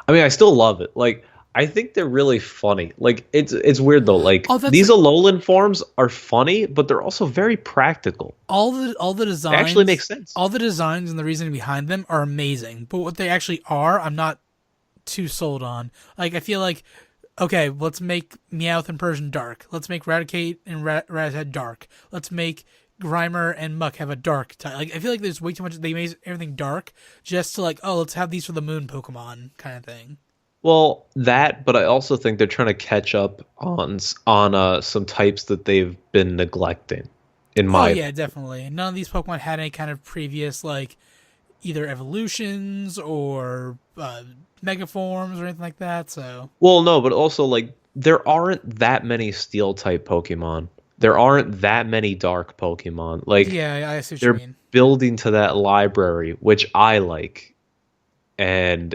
I mean, I still love it. Like, I think they're really funny. Like, it's weird though. Like, these Alolan forms are funny, but they're also very practical. All the designs They actually make sense. All the designs and the reasoning behind them are amazing. But what they actually are, I'm not too sold on. Like, I feel like, okay, let's make Meowth and Persian dark. Let's make Raticate and Rattata dark. Let's make Grimer and Muck have a dark type. Like, I feel like there's way too much. They made everything dark just to like, oh, let's have these for the moon Pokemon kind of thing. Well, that, but I also think they're trying to catch up on some types that they've been neglecting. Yeah, definitely. None of these Pokemon had any kind of previous like either evolutions or megaforms or anything like that. So well, no, but also like there aren't that many Steel type Pokemon. There aren't that many Dark Pokemon. Like, yeah, I see what they're you mean. building to that library, which I like, and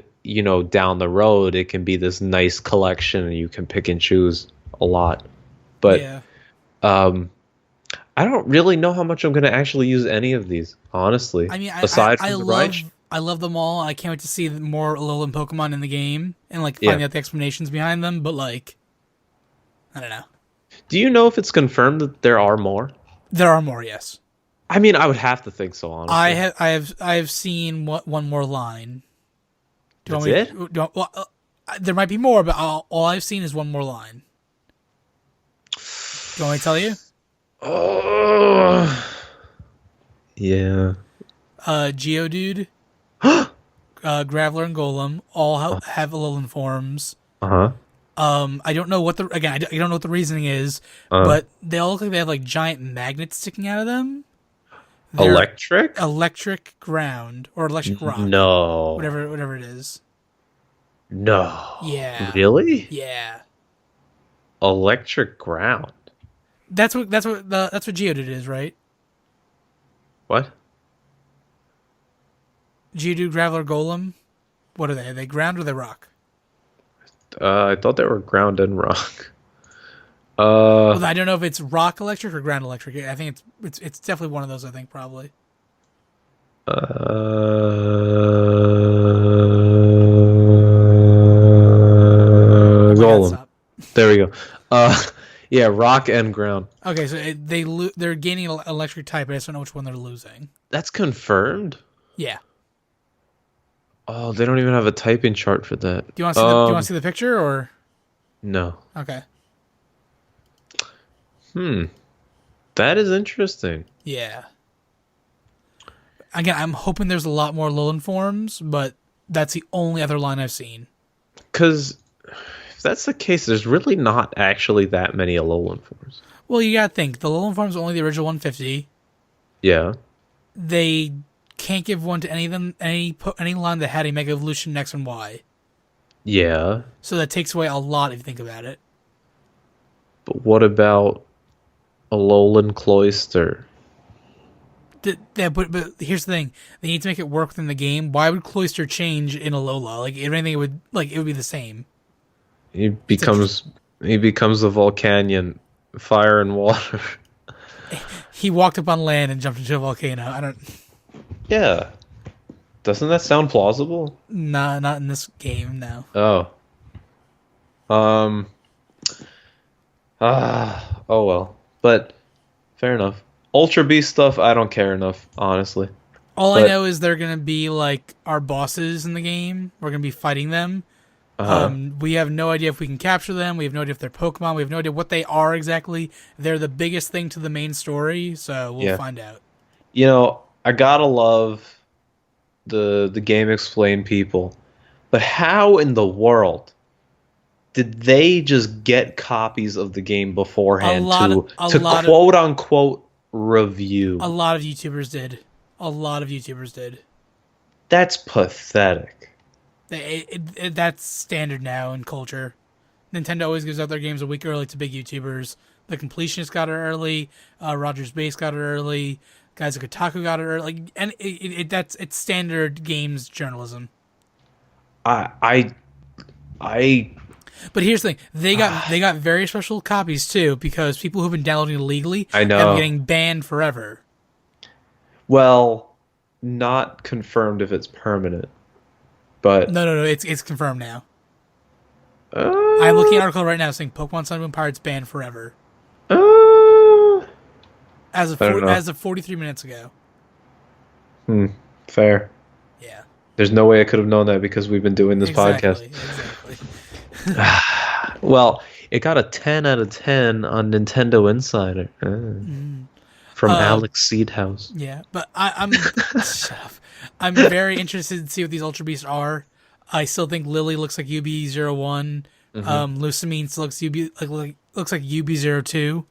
down the road it can be this nice collection and you can pick and choose a lot. But yeah. I don't really know how much I'm going to actually use any of these, honestly. I mean, aside from the Raichu. I love them all. I can't wait to see more Alolan Pokemon in the game and like finding out the explanations behind them. But like, I don't know. Do you know if it's confirmed that there are more? There are more, yes. I mean, I would have to think so. Honestly, I have seen one more line. That's it? There might be more, but all I've seen is one more line. Do you want me to tell you? Yeah. Geodude, Graveler, and Golem all have Alolan forms. Uh-huh. I don't know what I don't know what the reasoning is, but they all look like they have like giant magnets sticking out of them. They're electric ground or electric rock. No. Whatever it is. No. Yeah. Really? Yeah. Electric ground. That's what Geodude is, right? What? Geodude, Graveler, Golem. What are they? Are they ground or are they rock? I thought they were ground and rock. Well, I don't know if it's rock electric or ground electric. I think it's definitely one of those. I think probably. Uh, Oh my God, Golem. stop. There we go. Yeah, rock and ground. Okay, so they're gaining an electric type. I just don't know which one they're losing. That's confirmed. Yeah. Oh, they don't even have a typing chart for that. Do you want to see do you want to see the picture or? No. Okay. That is interesting. Yeah. Again, I'm hoping there's a lot more Alolan forms, but that's the only other line I've seen. Because if that's the case, there's really not actually that many Alolan forms. Well, you gotta think the Alolan forms are only the original 150. Yeah. They can't give one to any of them, any line that had a Mega Evolution X and Y. Yeah. So that takes away a lot if you think about it. But what about Alolan Cloyster? But here's the thing: they need to make it work within the game. Why would Cloyster change in Alola? Like, if anything, it would be the same. He becomes the Volcanion, fire and water. He walked up on land and jumped into a volcano. I don't. Yeah. Doesn't that sound plausible? Nah, not in this game. No. Oh. Oh well. But fair enough. Ultra Beast stuff, I don't care enough, honestly. All I know is they're gonna be like our bosses in the game. We're gonna be fighting them. We have no idea if we can capture them. We have no idea if they're Pokemon. We have no idea what they are exactly. They're the biggest thing to the main story, so we'll find out. You know, I gotta love the Game Explain people, but how in the world did they just get copies of the game beforehand to quote unquote review? A lot of YouTubers did. That's pathetic. That's standard now in culture. Nintendo always gives out their games a week early to big YouTubers. The Completionists got it early. Rogers Base got it early. Guys at Kotaku got it early. And it's standard games journalism. I But here's the thing: they got very special copies too, because people who've been downloading illegally I know have been getting banned forever. Well, not confirmed if it's permanent, but No, it's confirmed now. I'm looking at an article right now saying Pokemon Sun and Moon Pirates banned forever. As of 43 minutes ago. Fair. Yeah. There's no way I could have known that because we've been doing this podcast. Exactly. Well, it got a 10 out of 10 on Nintendo Insider from Alex Seedhouse. Yeah, but I'm I'm very interested to see what these Ultra Beasts are. I still think Lily looks like UB01. Lusamine still looks like UB02.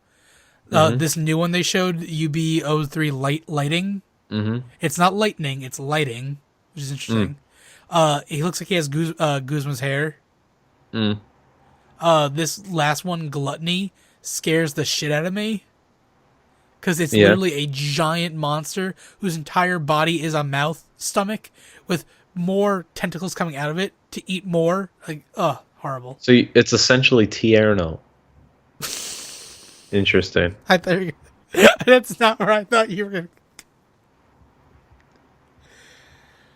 This new one they showed, UB03 lighting. It's not lightning, it's lighting, which is interesting. He looks like he has Guzma's hair. This last one, Gluttony, scares the shit out of me. Because it's literally a giant monster whose entire body is a stomach, with more tentacles coming out of it to eat more. Like, horrible. So it's essentially Tierno. Interesting. I thought that's not where I thought you were going.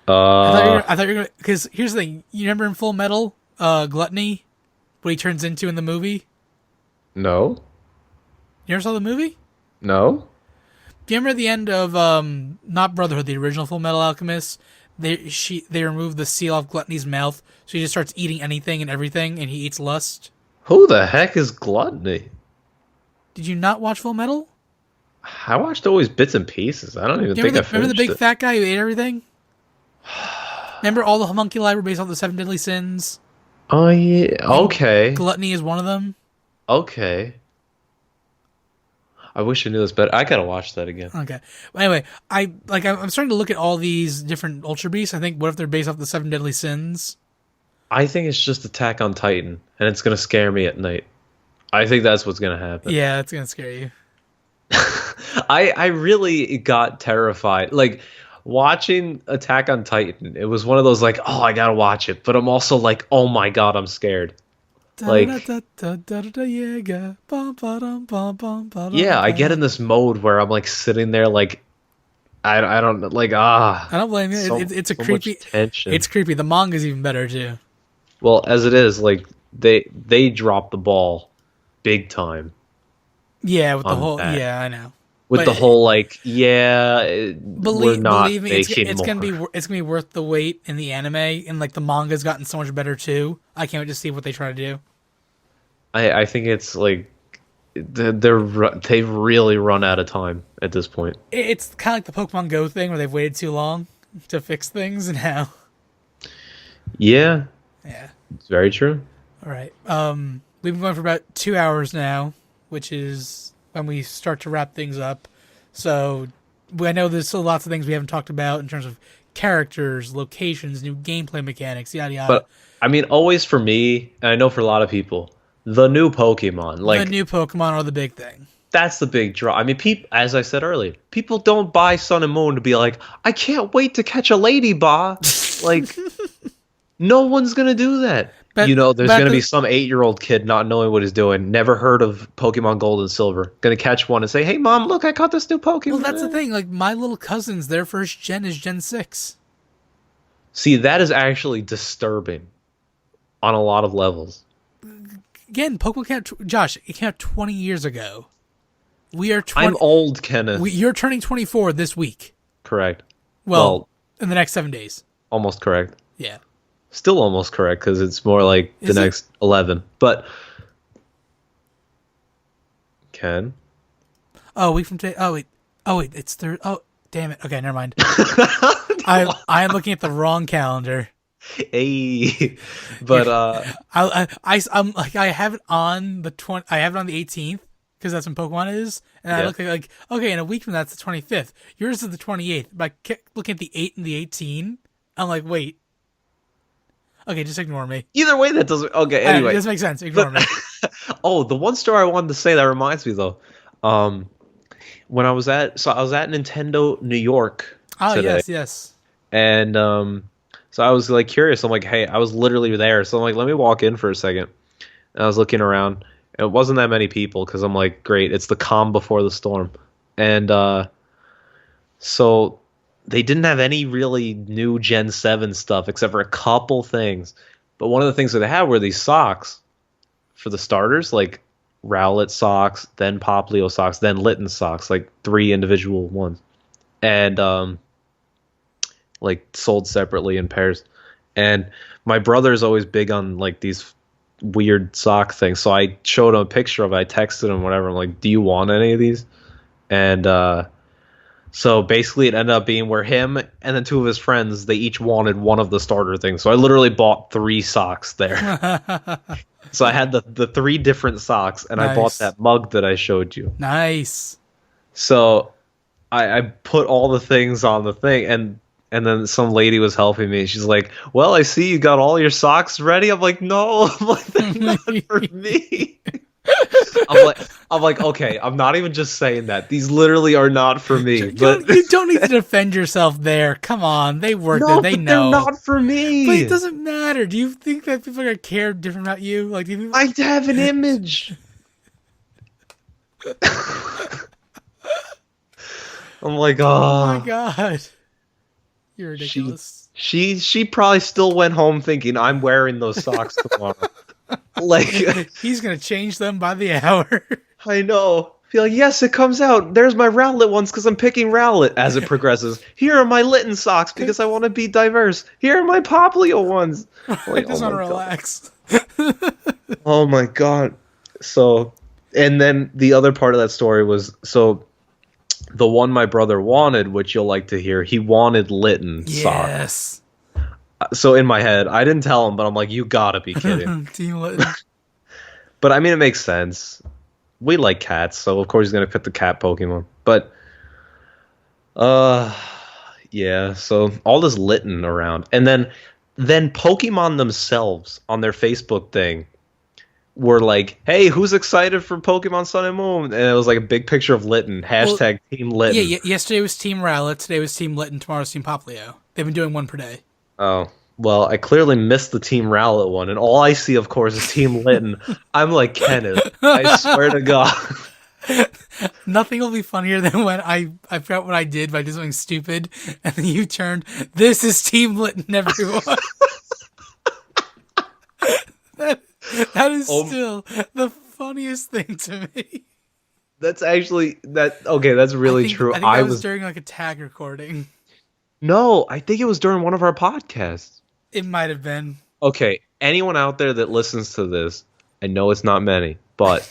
I thought you were going. Because here's the thing: you remember in Full Metal, Gluttony, what he turns into in the movie? No. You never saw the movie? No. Do you remember at the end of not Brotherhood, the original Full Metal Alchemist? They remove the seal off Gluttony's mouth, so he just starts eating anything and everything, and he eats lust. Who the heck is Gluttony? Did you not watch Full Metal? I watched always bits and pieces. I don't even think I finished remember the big it. fat guy who ate everything? Remember all the homunculi were based off the 7 deadly sins? Oh yeah. Okay. Gluttony is one of them. Okay. I wish I knew this better. I gotta watch that again. Okay. Well, anyway, I'm starting to look at all these different Ultra Beasts. I think, what if they're based off the 7 deadly sins? I think it's just Attack on Titan, and it's gonna scare me at night. I think that's what's gonna happen. Yeah, it's gonna scare you. I really got terrified. Like watching Attack on Titan, it was one of those like, oh, I gotta watch it, but I'm also like, oh my god, I'm scared. Like, Yeah, yeah, I get in this mode where I'm like sitting there like I don't know, like I don't blame you. It's a so much creepy. tension. It's creepy. The manga's even better too. Well, as it is, like they dropped the ball big time Yeah, with the on whole. that. Yeah, I know. With But the whole like, yeah, we're not believe me, making it's gonna more. it's gonna be worth the wait in the anime, and like the manga's gotten so much better too. I can't wait to see what they try to do. I think it's like they've really run out of time at this point. It's kind of like the Pokemon Go thing where they've waited too long to fix things, and now, Yeah, yeah. it's very true. All right. We've been going for about 2 hours now, which is when we start to wrap things up. So I know there's still lots of things we haven't talked about in terms of characters, locations, new gameplay mechanics, yada yada. But I mean, always for me, and I know for a lot of people, the new Pokemon, The like new Pokemon are the big thing. that's the big draw. I mean, as I said earlier, people don't buy Sun and Moon to be like, I can't wait to catch a lady, ba. Like, no one's gonna do that. But, There's gonna be some 8-year-old kid not knowing what he's doing, never heard of Pokemon Gold and Silver, gonna catch one and say, "Hey, mom, look, I caught this new Pokemon." Well, that's the thing. Like my little cousins, their first gen is Gen 6. See, that is actually disturbing on a lot of levels. Again, Pokemon Josh, it came out 20 years ago. We are 20. I'm old, Kenneth. You're turning 24 this week. Correct. Well, in the next 7 days. Almost correct. Yeah. Still almost correct because it's more like the Is it? next 11. But Ken, Oh, week from today. Oh wait, it's third. Oh, damn it. Okay, never mind. I am looking at the wrong calendar. hey, but I'm like I have it on the 20. I have it on the 18th because that's when Pokemon is, and I Yeah. look like okay, in a week from that's the 25th. Yours is the 28th. But I kept looking at the 8 and the 18. I'm like, wait. Okay, just ignore me. either way, that doesn't. Okay, It anyway. doesn't make sense. Ignore me. Oh, the one story I wanted to say that reminds me though. When I was at Nintendo New York Oh today, yes. and so I was like curious. I'm like, hey, I was literally there, so I'm like, let me walk in for a second. And I was looking around, and it wasn't that many people because I'm like, great, it's the calm before the storm, and so they didn't have any really new Gen 7 stuff except for a couple things. But one of the things that they had were these socks for the starters, like Rowlet socks, then Poplio socks, then Litten socks, like 3 individual ones. And like sold separately in pairs. And my brother is always big on like these weird sock things. So I showed him a picture of it. I texted him, whatever. I'm like, do you want any of these? And so basically it ended up being where him and then 2 of his friends, they each wanted one of the starter things. So I literally bought 3 socks there. So I had the 3 different socks, and I bought Nice. that mug that I showed you. Nice. So I put all the things on the thing, and then some lady was helping me. She's like, "Well, I see you got all your socks ready." I'm like, "No, I'm like, they're not for me." I'm like, okay, I'm not even just saying that. These literally are not for me. But You don't need to defend yourself there. Come on, they work there. no, They but know. they're not for me. But it doesn't matter. Do you think that people are gonna care different about you? Like, do you think? I have an image. I'm like, Oh oh. my god, you're ridiculous. She probably still went home thinking I'm wearing those socks tomorrow. Like, He's gonna change them by the hour. I know. Feel like, yes, it comes out. There's my Rowlet ones because I'm picking Rowlet as it progresses. Here are my Litten socks because I want to be diverse. Here are my Poplio ones. I Like, just oh want to my God. relax. Oh my god. So, and then the other part of that story was, so the one my brother wanted, which you'll like to hear, he wanted Litten socks. Yes. So in my head, I didn't tell him, but I'm like, you gotta be kidding. Team Litten. But I mean, it makes sense. We like cats, so of course he's gonna pick the cat Pokemon. But, yeah. So all this Litten around, and then Pokemon themselves on their Facebook thing were like, "Hey, who's excited for Pokemon Sun and Moon?" And it was like a big picture of Litten, Well, hashtag Team yeah, Litten. yesterday was Team Rowlet, today was Team Lit, and tomorrow's Team Poplio. They've been doing one per day. Oh, well, I clearly missed the Team Rowlet one, and all I see, of course, is Team Litten. I'm like, Kenneth, I swear to God. Nothing will be funnier than when I forgot what I did, but I did something stupid, and then you turned, this is Team Lit and everyone. that is Oh. still the funniest thing to me. That's actually okay, that's really true. I think that was during like a tag recording. No, I think it was during one of our podcasts. It might have been. Okay, anyone out there that listens to this, I know it's not many, but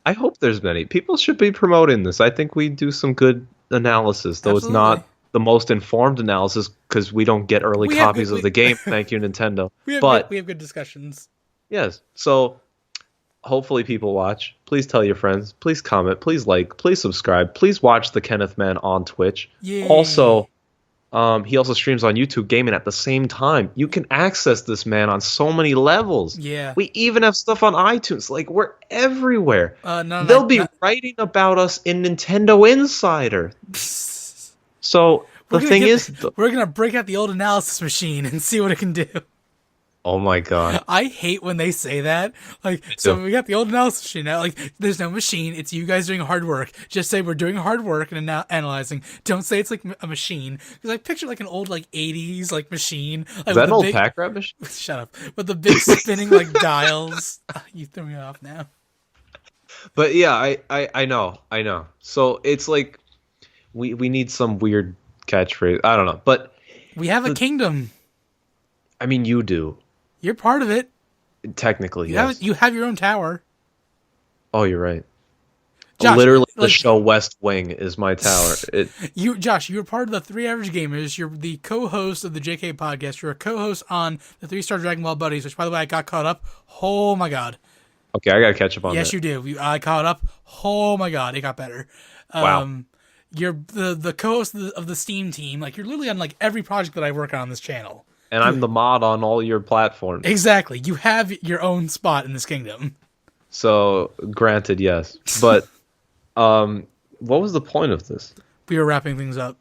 I hope there's many. People should be promoting this. I think we do some good analysis, though Absolutely. it's not the most informed analysis because we don't get early We have copies good- of the game. Thank you, Nintendo. We have But good discussions. yes, so hopefully people watch. Please tell your friends. Please comment. Please like. Please subscribe. Please watch the Kenneth Man on Twitch. Yay. Also, he also streams on YouTube Gaming at the same time. You can access this man on so many levels. Yeah. We even have stuff on iTunes. Like, we're everywhere. No, They'll be writing about us in Nintendo Insider. So the thing is, we're gonna break out the old analysis machine and see what it can do. oh my god. I hate when they say that. Like, so we got the old analysis machine now. Like, there's no machine. It's you guys doing hard work. Just say we're doing hard work and analyzing. Don't say it's like a machine. Because I picture like an old like 80s like machine. Like, Is that an old pack rat machine? Shut up. With the big spinning like dials. You threw me off now. But yeah, I know. So it's like we need some weird catchphrase. I don't know. But We have a kingdom. I mean, you do. You're part of it. Technically, You yes. you have your own tower. Oh, you're right. Josh, Literally, the like- show West Wing is my tower. Josh, you're part of the Three Average Gamers. You're the co-host of the JK podcast. You're a co-host on the 3-Star Dragon Ball Buddies, which, by the way, I got caught up. Oh my god! Okay, I gotta catch up on Yes, that. you do. I caught up. Oh my god, it got better. Wow. You're the co-host of the Steam team. Like, you're literally on like every project that I work on this channel. And I'm the mod on all your platforms. Exactly. You have your own spot in this kingdom. So, granted, yes. But, what was the point of this? We were wrapping things up.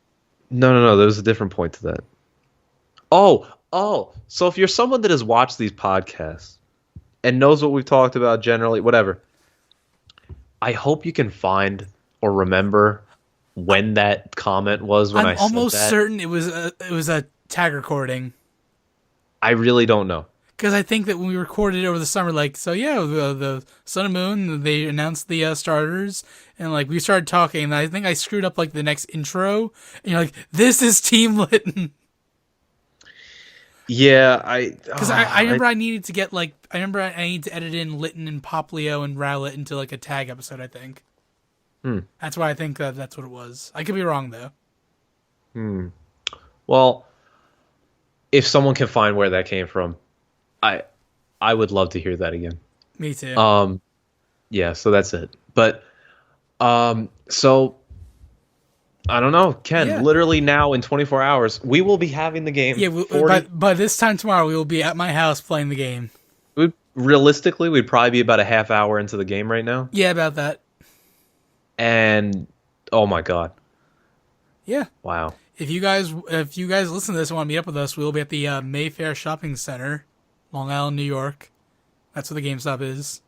No. There was a different point to that. Oh. So if you're someone that has watched these podcasts and knows what we've talked about generally, whatever, I hope you can find or remember when that comment was when I said that. I'm almost certain it was a tag recording. I really don't know. Because I think that when we recorded it over the summer, like, so yeah, the Sun and Moon, they announced the starters, and like we started talking, and I think I screwed up like the next intro, and you're like, "This is Team Litten." Yeah, Because I remember I needed to get like I need to edit in Litten and Poplio and Rowlet into like a tag episode. I think. That's why I think that's what it was. I could be wrong though. Well, if someone can find where that came from, I would love to hear that again. Me too. Yeah, so that's it. But so I don't know, Ken. Yeah. Literally now in 24 hours, we will be having the game. Yeah, by this time tomorrow, we will be at my house playing the game. Realistically, we'd probably be about a half hour into the game right now. Yeah, about that. And oh my god, Yeah. wow. If you guys listen to this and want to meet up with us, we'll be at the Mayfair Shopping Center, Long Island, New York. That's where the GameStop is.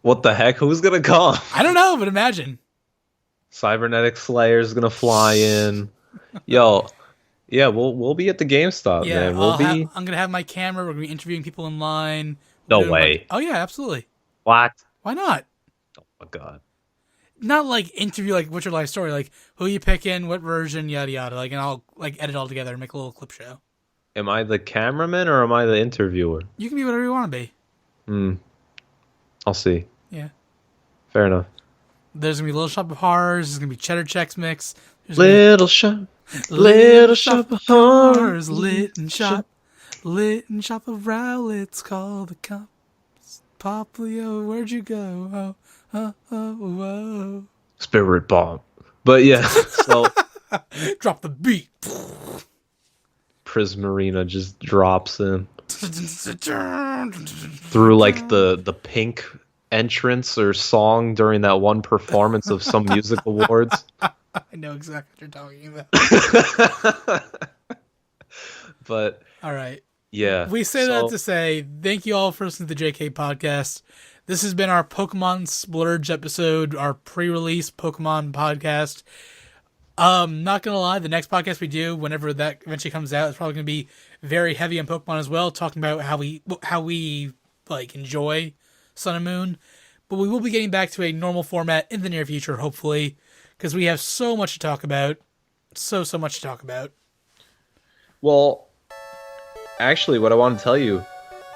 What the heck? Who's gonna come? I don't know, but imagine. Cybernetic Slayer's gonna fly in. Yo, yeah, we'll be at the GameStop, Yeah, man. I'm gonna have my camera. We're gonna be interviewing people in line. No We're doing, way. like- oh yeah, absolutely. What? Why not? Oh my god. Not like interview like what's your life story, like who you picking, what version, yada yada. Like, and I'll like edit all together and make a little clip show. Am I the cameraman or am I the interviewer? You can be whatever you want to be. I'll see. Yeah. Fair enough. There's gonna be Little Shop of Horrors. There's gonna be Cheddar Chex Mix. There's Little shop of horrors. Lit and shop of Rowlets. Call the cops. Poplio, where'd you go? Oh. Spirit bomb. But yeah, so Drop the beat. Prismarina just drops in through like the pink entrance or song during that one performance of some music awards. I know exactly what you're talking about. But all right. yeah. We say that to say thank you all for listening to the JK podcast. This has been our Pokemon Splurge episode, our pre-release Pokemon podcast. Not gonna lie, the next podcast we do, whenever that eventually comes out, is probably gonna be very heavy on Pokemon as well, talking about how we like enjoy Sun and Moon. But we will be getting back to a normal format in the near future, hopefully, because we have so much to talk about. So much to talk about. Well, actually, what I want to tell you,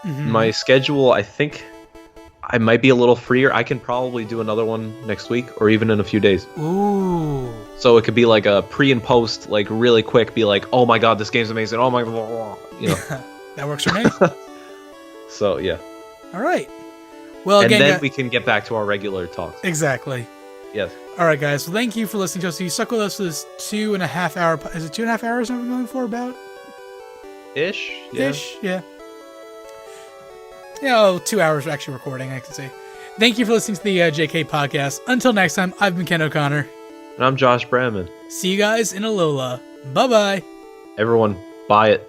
my schedule, I think I might be a little freer. I can probably do another one next week or even in a few days. Ooh. So it could be like a pre and post, like really quick, be like, oh my god, this game's amazing. Oh my god, you know. That works for me. So, yeah. All right. Well, and again, then we can get back to our regular talks. Exactly. Yes. All right, guys. Well, thank you for listening to us. You stuck with us for this 2.5 hour. Is it 2.5 hours that we're going for about? Ish. Yeah. Ish. Yeah. Yeah. 2 hours actually recording. I can see. Thank you for listening to the JK podcast. Until next time, I've been Ken O'Connor. And I'm Josh Bramman. See you guys in Alola. Bye bye. Everyone, buy it.